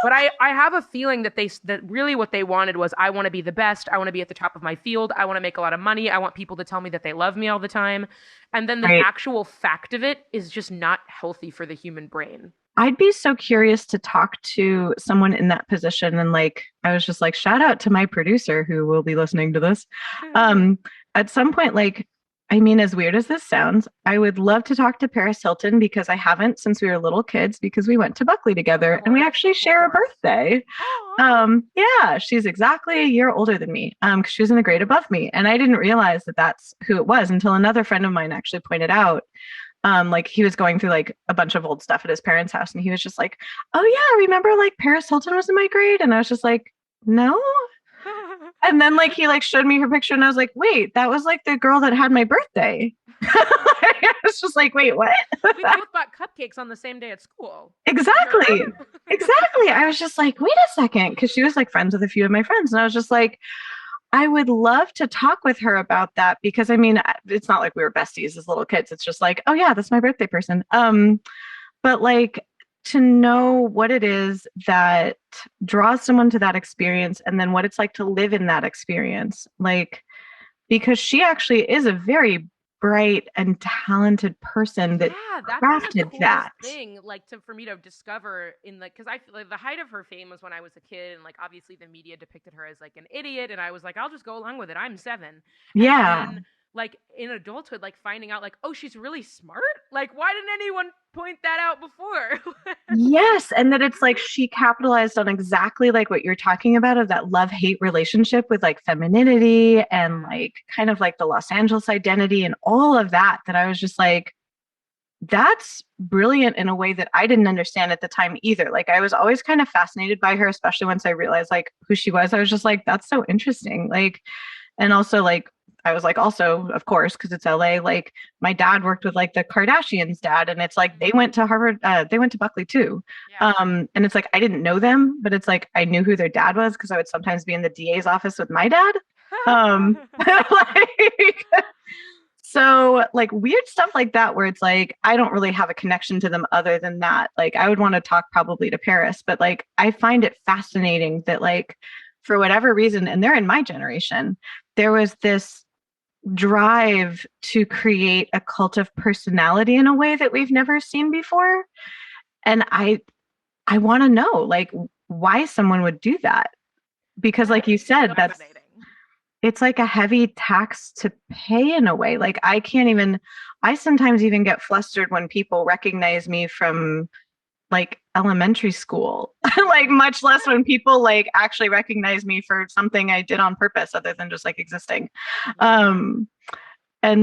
Speaker 1: But I have a feeling that that really what they wanted was, I want to be the best. I want to be at the top of my field. I want to make a lot of money. I want people to tell me that they love me all the time. And then the actual fact of it is just not healthy for the human brain.
Speaker 3: I'd be so curious to talk to someone in that position. And like, I was just like, shout out to my producer who will be listening to this. At some point, like, I mean, as weird as this sounds, I would love to talk to Paris Hilton because I haven't since we were little kids because we went to Buckley together and we actually share a birthday.
Speaker 1: Oh,
Speaker 3: Yeah, she's exactly a year older than me. 'Cause she was in the grade above me, and I didn't realize that that's who it was until another friend of mine actually pointed out. Like he was going through like a bunch of old stuff at his parents' house, and he was just like, "Oh yeah, remember like Paris Hilton was in my grade?" And I was just like, "No." And then like he like showed me her picture, and I was like, "Wait, that was like the girl that had my birthday." I was just like, "Wait, what?"
Speaker 1: we both bought cupcakes on the same day at school.
Speaker 3: Exactly. Exactly. I was just like, wait a second, because she was like friends with a few of my friends. And I was just like, I would love to talk with her about that because I mean, it's not like we were besties as little kids. It's just like, oh yeah, that's my birthday person. But like to know what it is that draws someone to that experience and then what it's like to live in that experience. Like, because she actually is a very bright and talented person that
Speaker 1: That's been the
Speaker 3: crafted
Speaker 1: coolest
Speaker 3: that.
Speaker 1: thing, like for me to discover in like, because I feel like the height of her fame was when I was a kid, and like obviously the media depicted her as like an idiot, and I was like, I'll just go along with it. I'm 7, and
Speaker 3: Yeah.
Speaker 1: then like in adulthood, like finding out like, oh, she's really smart. Like, why didn't anyone point that out before?
Speaker 3: Yes, and that it's like she capitalized on exactly like what you're talking about of that love-hate relationship with like femininity and like kind of like the Los Angeles identity and all of that that I was just like that's brilliant in a way that I didn't understand at the time either. Like I was always kind of fascinated by her, especially once I realized like who she was. I was just like that's so interesting. Like and also like I was like also of course because it's LA like my dad worked with like the Kardashians dad and it's like they went to Harvard they went to Buckley too.
Speaker 1: Yeah.
Speaker 3: And it's like I didn't know them but it's like I knew who their dad was because I would sometimes be in the DA's office with my dad. Like so like weird stuff like that where it's like I don't really have a connection to them other than that. Like I would want to talk probably to Paris, but like I find it fascinating that like for whatever reason, and they're in my generation, there was this drive to create a cult of personality in a way that we've never seen before. And I want to know like why someone would do that. Because like you said, that's it's like a heavy tax to pay in a way. Like I sometimes even get flustered when people recognize me from like elementary school, like much less when people like actually recognize me for something I did on purpose other than just like existing. And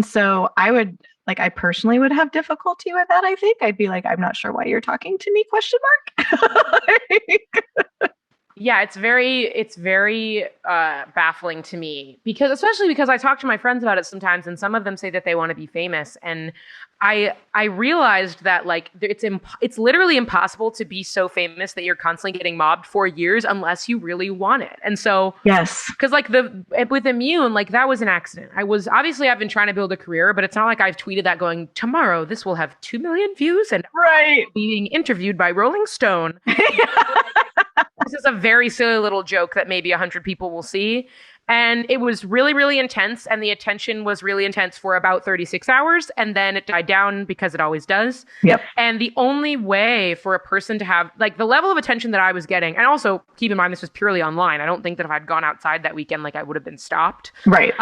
Speaker 3: so I personally would have difficulty with that. I think I'd be like, I'm not sure why you're talking to me, question mark.
Speaker 1: Yeah, it's very baffling to me because especially because I talk to my friends about it sometimes, and some of them say that they want to be famous, and I realized that like it's literally impossible to be so famous that you're constantly getting mobbed for years unless you really want it. And so
Speaker 3: yes,
Speaker 1: because like with Immune, like that was an accident. I've been trying to build a career, but it's not like I've tweeted that going tomorrow this will have 2 million views and
Speaker 3: right
Speaker 1: being interviewed by Rolling Stone. This is a very silly little joke that maybe 100 people will see. And it was really, really intense. And the attention was really intense for about 36 hours. And then it died down because it always does.
Speaker 3: Yep.
Speaker 1: And the only way for a person to have like the level of attention that I was getting, and also keep in mind, this was purely online. I don't think that if I'd gone outside that weekend, like I would have been stopped.
Speaker 3: Right.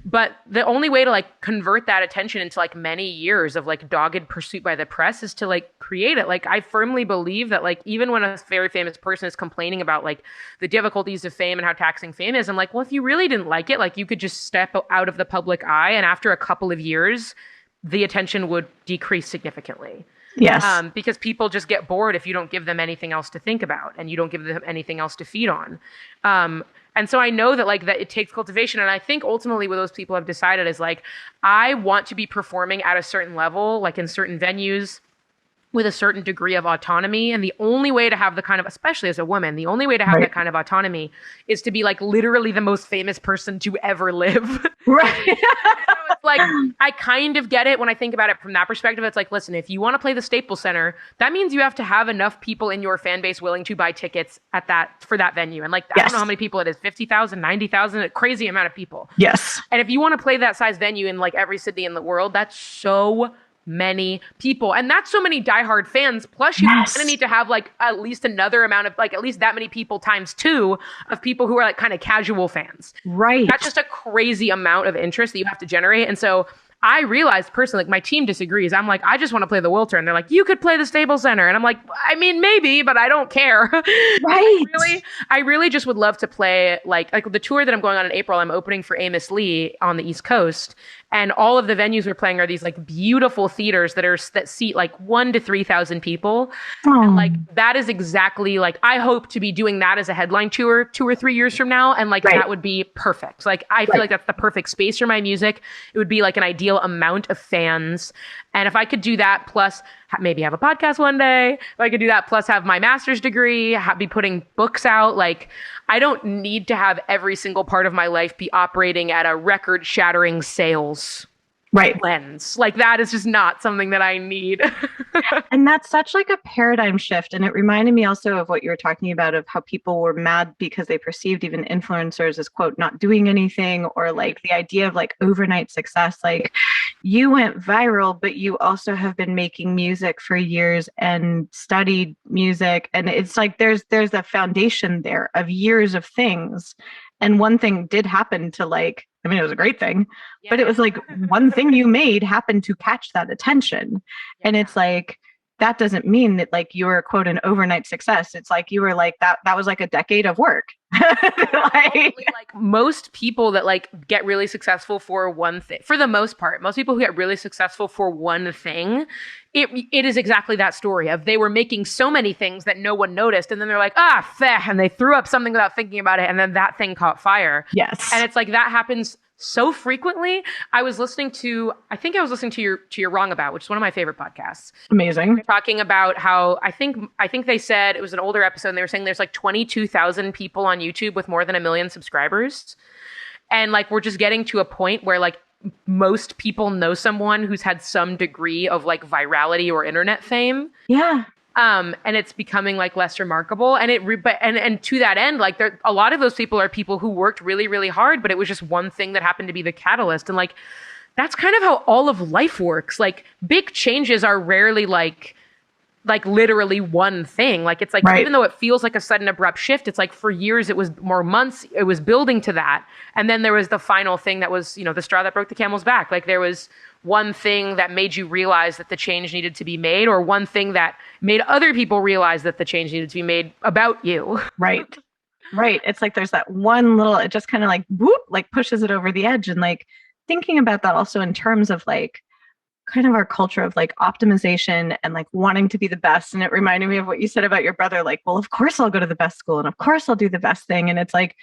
Speaker 1: But the only way to like convert that attention into like many years of like dogged pursuit by the press is to like create it. Like I firmly believe that like even when a very famous person is complaining about like the difficulties of fame and how taxing fame is, I'm like, well, if you really didn't like it, like you could just step out of the public eye, and after a couple of years, the attention would decrease significantly.
Speaker 3: Yes.
Speaker 1: Because people just get bored if you don't give them anything else to think about and you don't give them anything else to feed on. And so I know that like that it takes cultivation. And I think ultimately what those people have decided is like, I want to be performing at a certain level, like in certain venues with a certain degree of autonomy. And the only way to have the kind of, especially as a woman, the only way to have that kind of autonomy is to be like literally the most famous person to ever live.
Speaker 3: Right.
Speaker 1: So it's like, I kind of get it when I think about it from that perspective. It's like, listen, if you want to play the Staples Center, that means you have to have enough people in your fan base willing to buy tickets for that venue. And like, I don't know how many people it is, 50,000, 90,000, a crazy amount of people.
Speaker 3: Yes.
Speaker 1: And if you want to play that size venue in like every city in the world, that's so many people. And that's so many diehard fans. Plus you kind of need to have like at least another amount of like at least that many people times 2 of people who are like kind of casual fans.
Speaker 3: Right.
Speaker 1: That's just a crazy amount of interest that you have to generate. And so I realized personally, like my team disagrees. I'm like, I just want to play the Wilter. And they're like, you could play the Staples Center. And I'm like, I mean, maybe, but I don't care.
Speaker 3: Right.
Speaker 1: I really just would love to play like the tour that I'm going on in April. I'm opening for Amos Lee on the East Coast. And all of the venues we're playing are these like beautiful theaters that seat like 1,000 to 3,000 people.
Speaker 3: Oh.
Speaker 1: And like that is exactly like I hope to be doing that as a headline tour 2 or 3 years from now. And like that would be perfect. Like I feel like that's the perfect space for my music. It would be like an ideal amount of fans. And if I could do that, plus maybe have a podcast one day, if I could do that, plus have my master's degree, be putting books out, like I don't need to have every single part of my life be operating at a record-shattering sales lens. Like that is just not something that I need.
Speaker 3: And that's such like a paradigm shift. And it reminded me also of what you were talking about of how people were mad because they perceived even influencers as quote, not doing anything, or like the idea of like overnight success. Like you went viral, but you also have been making music for years and studied music. And it's like, there's a foundation there of years of things. And one thing did happen to like, I mean, it was a great thing, but it was like one thing you made happened to catch that attention. And it's like, that doesn't mean that like you were quote an overnight success. It's like you were like that was like a decade of work.
Speaker 1: Like most people that like get really successful for one thing, for the most part, most people who get really successful for one thing, it is exactly that story of they were making so many things that no one noticed. And then they're like, and they threw up something without thinking about it. And then that thing caught fire.
Speaker 3: Yes.
Speaker 1: And it's like that happens so frequently. I think I was listening to your Wrong About, which is one of my favorite podcasts.
Speaker 3: Amazing.
Speaker 1: They're talking about how I think they said it was an older episode and they were saying there's like 22,000 people on YouTube with more than 1 million subscribers. And like we're just getting to a point where like most people know someone who's had some degree of like virality or internet fame.
Speaker 3: Yeah.
Speaker 1: And it's becoming like less remarkable. And and to that end, like a lot of those people are people who worked really, really hard, but it was just one thing that happened to be the catalyst. And like, that's kind of how all of life works. Like big changes are rarely like literally one thing. Like it's like, even though it feels like a sudden abrupt shift, it's like for years, it was more months, it was building to that. And then there was the final thing that was, the straw that broke the camel's back. Like there was one thing that made you realize that the change needed to be made, or one thing that made other people realize that the change needed to be made about you.
Speaker 3: Right. It's like there's that one little, it just kind of like whoop, like pushes it over the edge. And like thinking about that also in terms of like kind of our culture of like optimization and like wanting to be the best. And it reminded me of what you said about your brother, like, well, of course I'll go to the best school and of course I'll do the best thing. And it's like,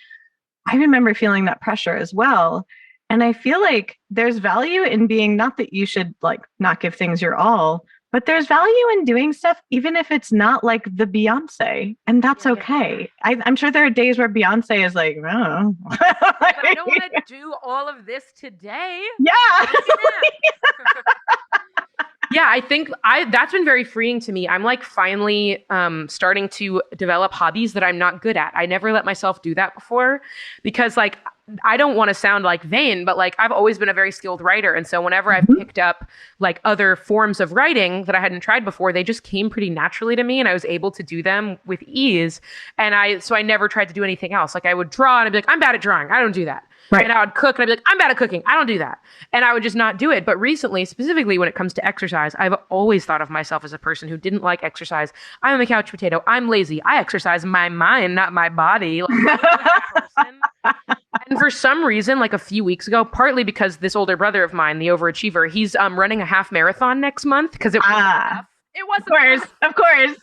Speaker 3: I remember feeling that pressure as well. And I feel like there's value in being, not that you should like not give things your all, but there's value in doing stuff, even if it's not like the Beyonce, and that's okay. I'm sure there are days where Beyonce is like, oh.
Speaker 1: But I don't want to do all of this today.
Speaker 3: Yeah.
Speaker 1: Yeah, I think that's been very freeing to me. I'm like finally starting to develop hobbies that I'm not good at. I never let myself do that before because like I don't want to sound like vain, but like I've always been a very skilled writer. And so whenever I've picked up like other forms of writing that I hadn't tried before, they just came pretty naturally to me and I was able to do them with ease. And so I never tried to do anything else. Like I would draw and I'd be like, I'm bad at drawing. I don't do that. Right. And I would cook and I'd be like, I'm bad at cooking. I don't do that. And I would just not do it. But recently, specifically when it comes to exercise, I've always thought of myself as a person who didn't like exercise. I'm a couch potato. I'm lazy. I exercise my mind, not my body. Like, I'm not that person. And for some reason, like a few weeks ago, partly because this older brother of mine, the overachiever, he's running a half marathon next month because it wasn't enough. It wasn't.
Speaker 3: Of course.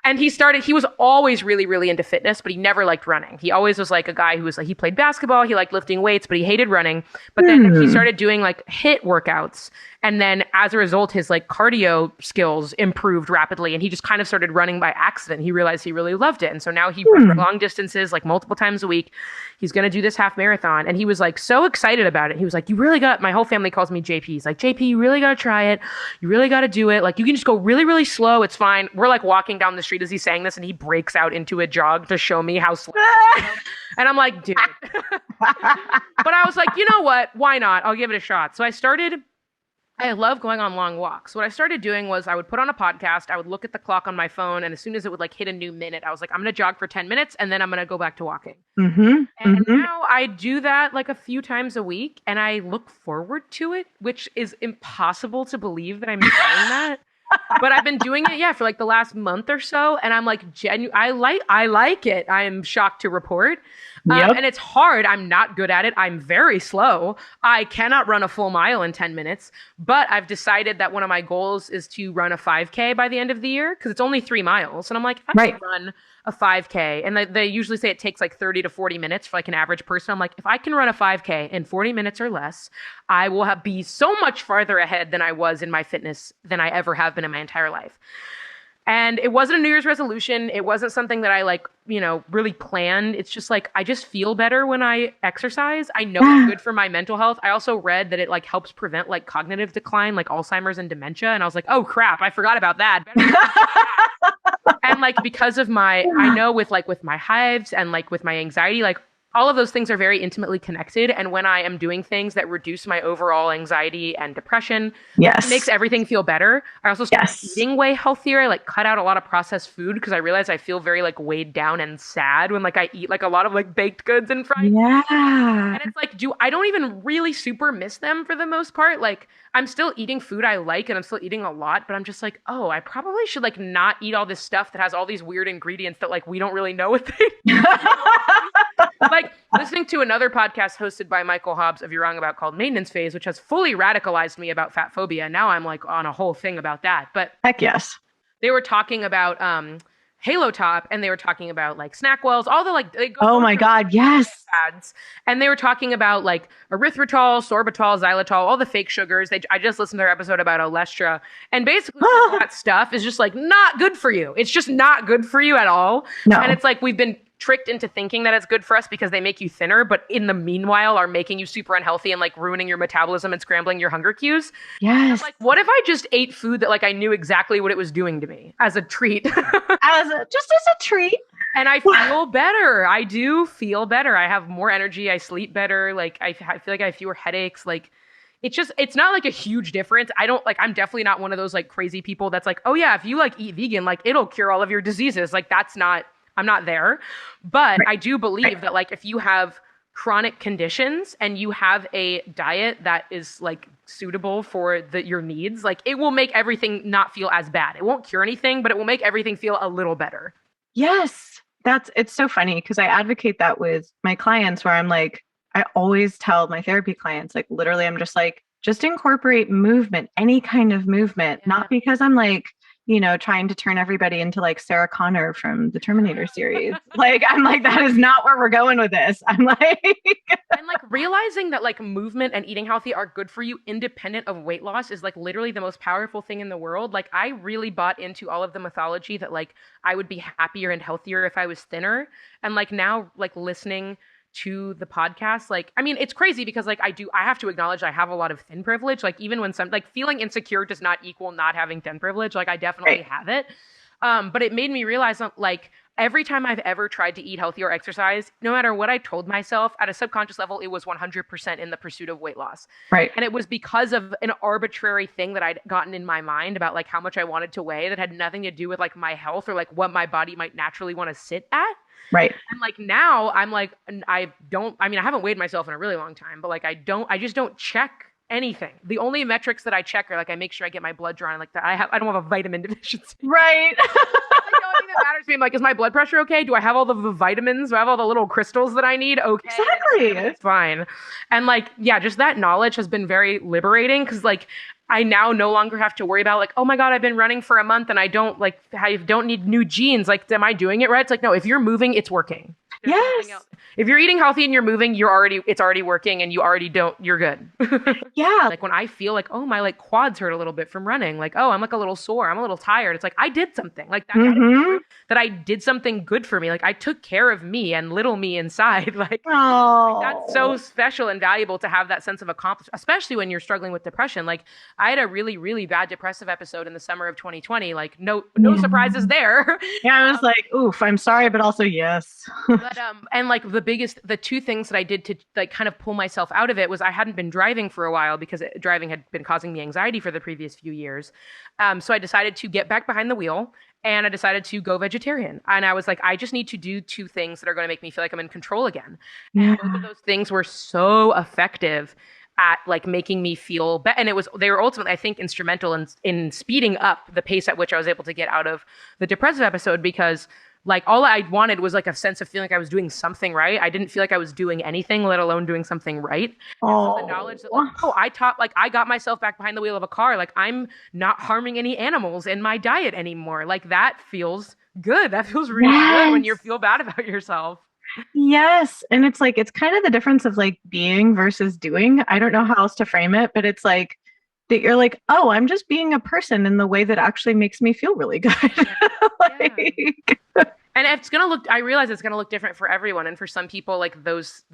Speaker 1: And he was always really, really into fitness, but he never liked running. He always was like a guy who was like, he played basketball, he liked lifting weights, but he hated running. But then he started doing like HIIT workouts. And then as a result, his like cardio skills improved rapidly. And he just kind of started running by accident. He realized he really loved it. And so now he runs long distances, like multiple times a week. He's going to do this half marathon. And he was like so excited about it. He was like, my whole family calls me JP. He's like, JP, you really got to try it. You really got to do it. Like you can just go really, really slow. It's fine. We're like walking down the street as he's saying this and he breaks out into a jog to show me how slow. And I'm like, dude. But I was like, you know what? Why not? I'll give it a shot. So I started I love going on long walks. What I started doing was I would put on a podcast, I would look at the clock on my phone, and as soon as it would like hit a new minute, I was like, I'm gonna jog for 10 minutes and then I'm gonna go back to walking.
Speaker 3: Mm-hmm.
Speaker 1: And
Speaker 3: Mm-hmm.
Speaker 1: now I do that like a few times a week and I look forward to it, which is impossible to believe that I'm doing that. But I've been doing it, yeah, for like the last month or so, and I'm like, I like it. I am shocked to report,
Speaker 3: Yep.
Speaker 1: and it's hard. I'm not good at it. I'm very slow. I cannot run a full mile in 10 minutes. But I've decided that one of my goals is to run a 5K by the end of the year because it's only 3 miles, and I'm like, I
Speaker 3: Right.
Speaker 1: can run a 5K, and they usually say it takes like 30 to 40 minutes for like an average person. I'm like, if I can run a 5K in 40 minutes or less, I will be so much farther ahead than I was in my fitness than I ever have been in my entire life. And it wasn't a New Year's resolution. It wasn't something that I like, really planned. It's just like, I just feel better when I exercise. I know it's good for my mental health. I also read that it like helps prevent like cognitive decline, like Alzheimer's and dementia. And I was like, oh crap, I forgot about that. And like, because of I know with my hives and like with my anxiety, like all of those things are very intimately connected. And when I am doing things that reduce my overall anxiety and depression,
Speaker 3: Yes.
Speaker 1: it makes everything feel better. I also started eating way healthier. I like cut out a lot of processed food because I realized I feel very like weighed down and sad when like I eat like a lot of like baked goods and fried.
Speaker 3: Yeah.
Speaker 1: And it's like, I don't even really super miss them for the most part. Like I'm still eating food I like and I'm still eating a lot, but I'm just like, oh, I probably should like not eat all this stuff that has all these weird ingredients that like we don't really know what they do. Like listening to another podcast hosted by Michael Hobbs of You're Wrong About called Maintenance Phase, which has fully radicalized me about fat phobia. Now I'm like on a whole thing about that. But
Speaker 3: Heck yes.
Speaker 1: they were talking about Halo Top, and they were talking about like Snackwells, all the like.
Speaker 3: Oh my God, yes.
Speaker 1: Ads, and they were talking about like erythritol, sorbitol, xylitol, all the fake sugars. I just listened to their episode about Olestra, and basically that stuff is just like not good for you. It's just not good for you at all.
Speaker 3: No.
Speaker 1: And it's like we've been tricked into thinking that it's good for us because they make you thinner, but in the meanwhile are making you super unhealthy and like ruining your metabolism and scrambling your hunger cues.
Speaker 3: Yes.
Speaker 1: Like, what if I just ate food that like I knew exactly what it was doing to me as a treat?
Speaker 3: Just as a treat.
Speaker 1: And I feel better. I do feel better. I have more energy. I sleep better. Like I feel like I have fewer headaches. Like it's not like a huge difference. I'm definitely not one of those like crazy people that's like, oh yeah, if you like eat vegan, like it'll cure all of your diseases. Like I'm not there. But I do believe that like if you have chronic conditions and you have a diet that is like suitable for your needs, like it will make everything not feel as bad. It won't cure anything, but it will make everything feel a little better.
Speaker 3: Yes. It's so funny because I advocate that with my clients where I'm like, I always tell my therapy clients, like literally, I'm just like, just incorporate movement, any kind of movement, not because I'm like, trying to turn everybody into like Sarah Connor from the Terminator series. Like, I'm like, that is not where we're going with this. I'm like,
Speaker 1: and like realizing that like movement and eating healthy are good for you independent of weight loss is like literally the most powerful thing in the world. Like I really bought into all of the mythology that like I would be happier and healthier if I was thinner. And like now like listening to the podcast, like I mean it's crazy because like I have to acknowledge I have a lot of thin privilege. Like even when like feeling insecure does not equal not having thin privilege. Like I definitely have it. But it made me realize like every time I've ever tried to eat healthy or exercise, no matter what I told myself at a subconscious level, it was 100% in the pursuit of weight loss.
Speaker 3: Right.
Speaker 1: And it was because of an arbitrary thing that I'd gotten in my mind about like how much I wanted to weigh that had nothing to do with like my health or like what my body might naturally want to sit at.
Speaker 3: Right.
Speaker 1: And like now I'm like, I haven't weighed myself in a really long time, but like I just don't check anything. The only metrics that I check are like, I make sure I get my blood drawn, like that I don't have a vitamin deficiency.
Speaker 3: Right.
Speaker 1: Like the only thing that matters to me, I'm like, is my blood pressure okay? Do I have all the vitamins? Do I have all the little crystals that I need? Okay.
Speaker 3: Exactly.
Speaker 1: It's fine. And like, yeah, just that knowledge has been very liberating because like, I now no longer have to worry about like, oh my God, I've been running for a month and I don't need new jeans. Like, am I doing it right? It's like, no, if you're moving, it's working.
Speaker 3: Yes.
Speaker 1: If you're eating healthy and you're moving, it's already working and you're good.
Speaker 3: Yeah.
Speaker 1: Like when I feel like, oh, my like quads hurt a little bit from running, like, oh, I'm like a little sore. I'm a little tired. It's like, I did something like that. That I did something good for me. Like I took care of me and little me inside. Like that's so special and valuable to have that sense of accomplishment, especially when you're struggling with depression. Like I had a really, really bad depressive episode in the summer of 2020. Like no surprises there.
Speaker 3: Yeah, I was like, oof, I'm sorry, but also yes.
Speaker 1: But and like the two things that I did to like kind of pull myself out of it was I hadn't been driving for a while because driving had been causing me anxiety for the previous few years. So I decided to get back behind the wheel and I decided to go vegetarian. And I was like, I just need to do two things that are going to make me feel like I'm in control again.
Speaker 3: Yeah.
Speaker 1: And both of those things were so effective at like making me feel better. And they were ultimately, I think, instrumental in speeding up the pace at which I was able to get out of the depressive episode because like all I wanted was like a sense of feeling like I was doing something right. I didn't feel like I was doing anything, let alone doing something right. And so the knowledge that like, I got myself back behind the wheel of a car. Like I'm not harming any animals in my diet anymore. Like that feels good. That feels really good when you feel bad about yourself.
Speaker 3: Yes. And it's like, it's kind of the difference of like being versus doing. I don't know how else to frame it, but it's like that you're like, oh, I'm just being a person in the way that actually makes me feel really good.
Speaker 1: And I realize it's going to look different for everyone. And for some people, like those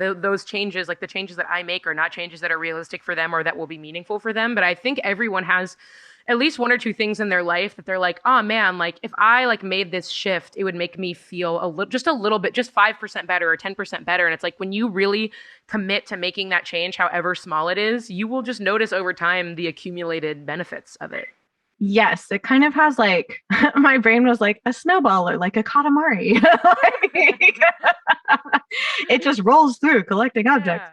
Speaker 1: changes, like the changes that I make are not changes that are realistic for them or that will be meaningful for them. But I think everyone has at least one or two things in their life that they're like, oh man, like if I like made this shift, it would make me feel just a little bit, just 5% better or 10% better. And it's like when you really commit to making that change, however small it is, you will just notice over time the accumulated benefits of it.
Speaker 3: Yes, it kind of has like my brain was like a snowball or like a katamari. It just rolls through collecting objects.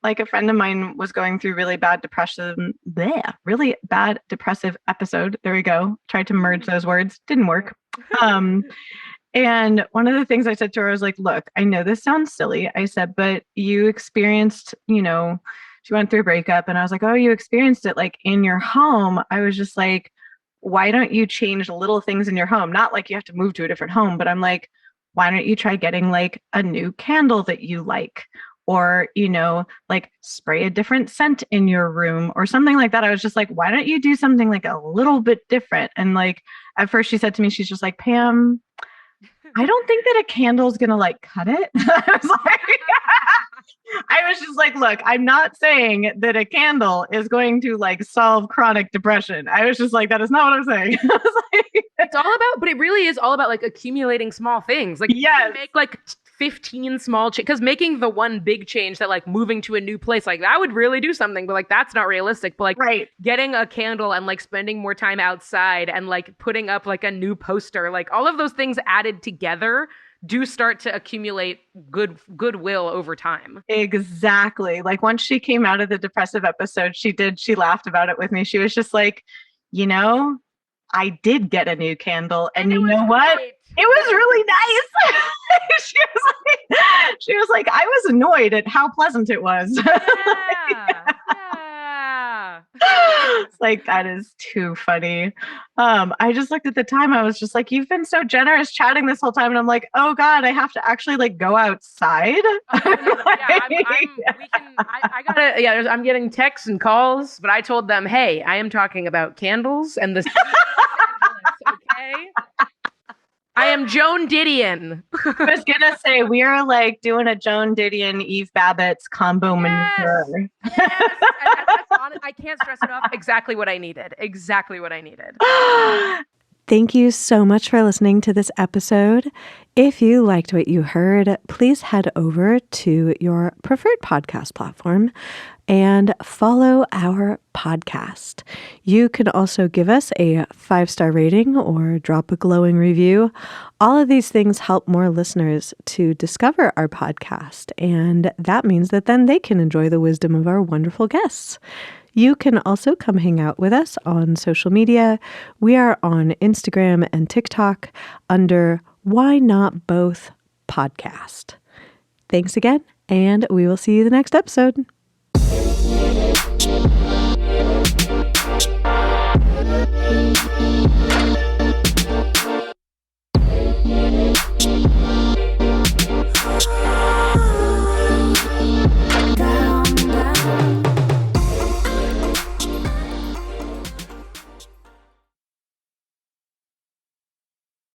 Speaker 3: Like a friend of mine was going through really bad depressive episode. There we go. Tried to merge those words. Didn't work. And one of the things I said to her was like, look, I know this sounds silly. I said, but you experienced, she went through a breakup and I was like, oh, you experienced it like in your home. I was just like, why don't you change little things in your home? Not like you have to move to a different home, but I'm like, why don't you try getting like a new candle that you like? Or, like spray a different scent in your room or something like that. I was just like, why don't you do something like a little bit different? And like, at first she said to me, she's just like, Pam, I don't think that a candle is going to like cut it. I was just like, look, I'm not saying that a candle is going to like solve chronic depression. I was just like, that is not what I'm saying.
Speaker 1: But it really is all about like accumulating small things. Like you can make like 15 small because making the one big change that like moving to a new place, like that would really do something, but like that's not realistic. But like getting a candle and like spending more time outside and like putting up like a new poster, like all of those things added together do start to accumulate goodwill over time.
Speaker 3: Exactly. Like once she came out of the depressive episode, she laughed about it with me. She was just like, I did get a new candle and you know what? It was really nice. she was like, I was annoyed at how pleasant it was. It's like, that is too funny. I just looked at the time. I was just like, you've been so generous chatting this whole time. And I'm like, oh God, I have to actually like go outside.
Speaker 1: I'm getting texts and calls, but I told them, hey, I am talking about candles and the city of Los Angeles, okay? I am Joan Didion.
Speaker 3: I was gonna say we are like doing a Joan Didion, Eve Babbitt's combo maneuver.
Speaker 1: Yes. I can't stress enough. Exactly what I needed.
Speaker 2: Thank you so much for listening to this episode. If you liked what you heard, please head over to your preferred podcast platform and follow our podcast. You can also give us a 5-star rating or drop a glowing review. All of these things help more listeners to discover our podcast, and that means that then they can enjoy the wisdom of our wonderful guests. You can also come hang out with us on social media. We are on Instagram and TikTok under Why Not Both Podcast. Thanks again, and we will see you the next episode.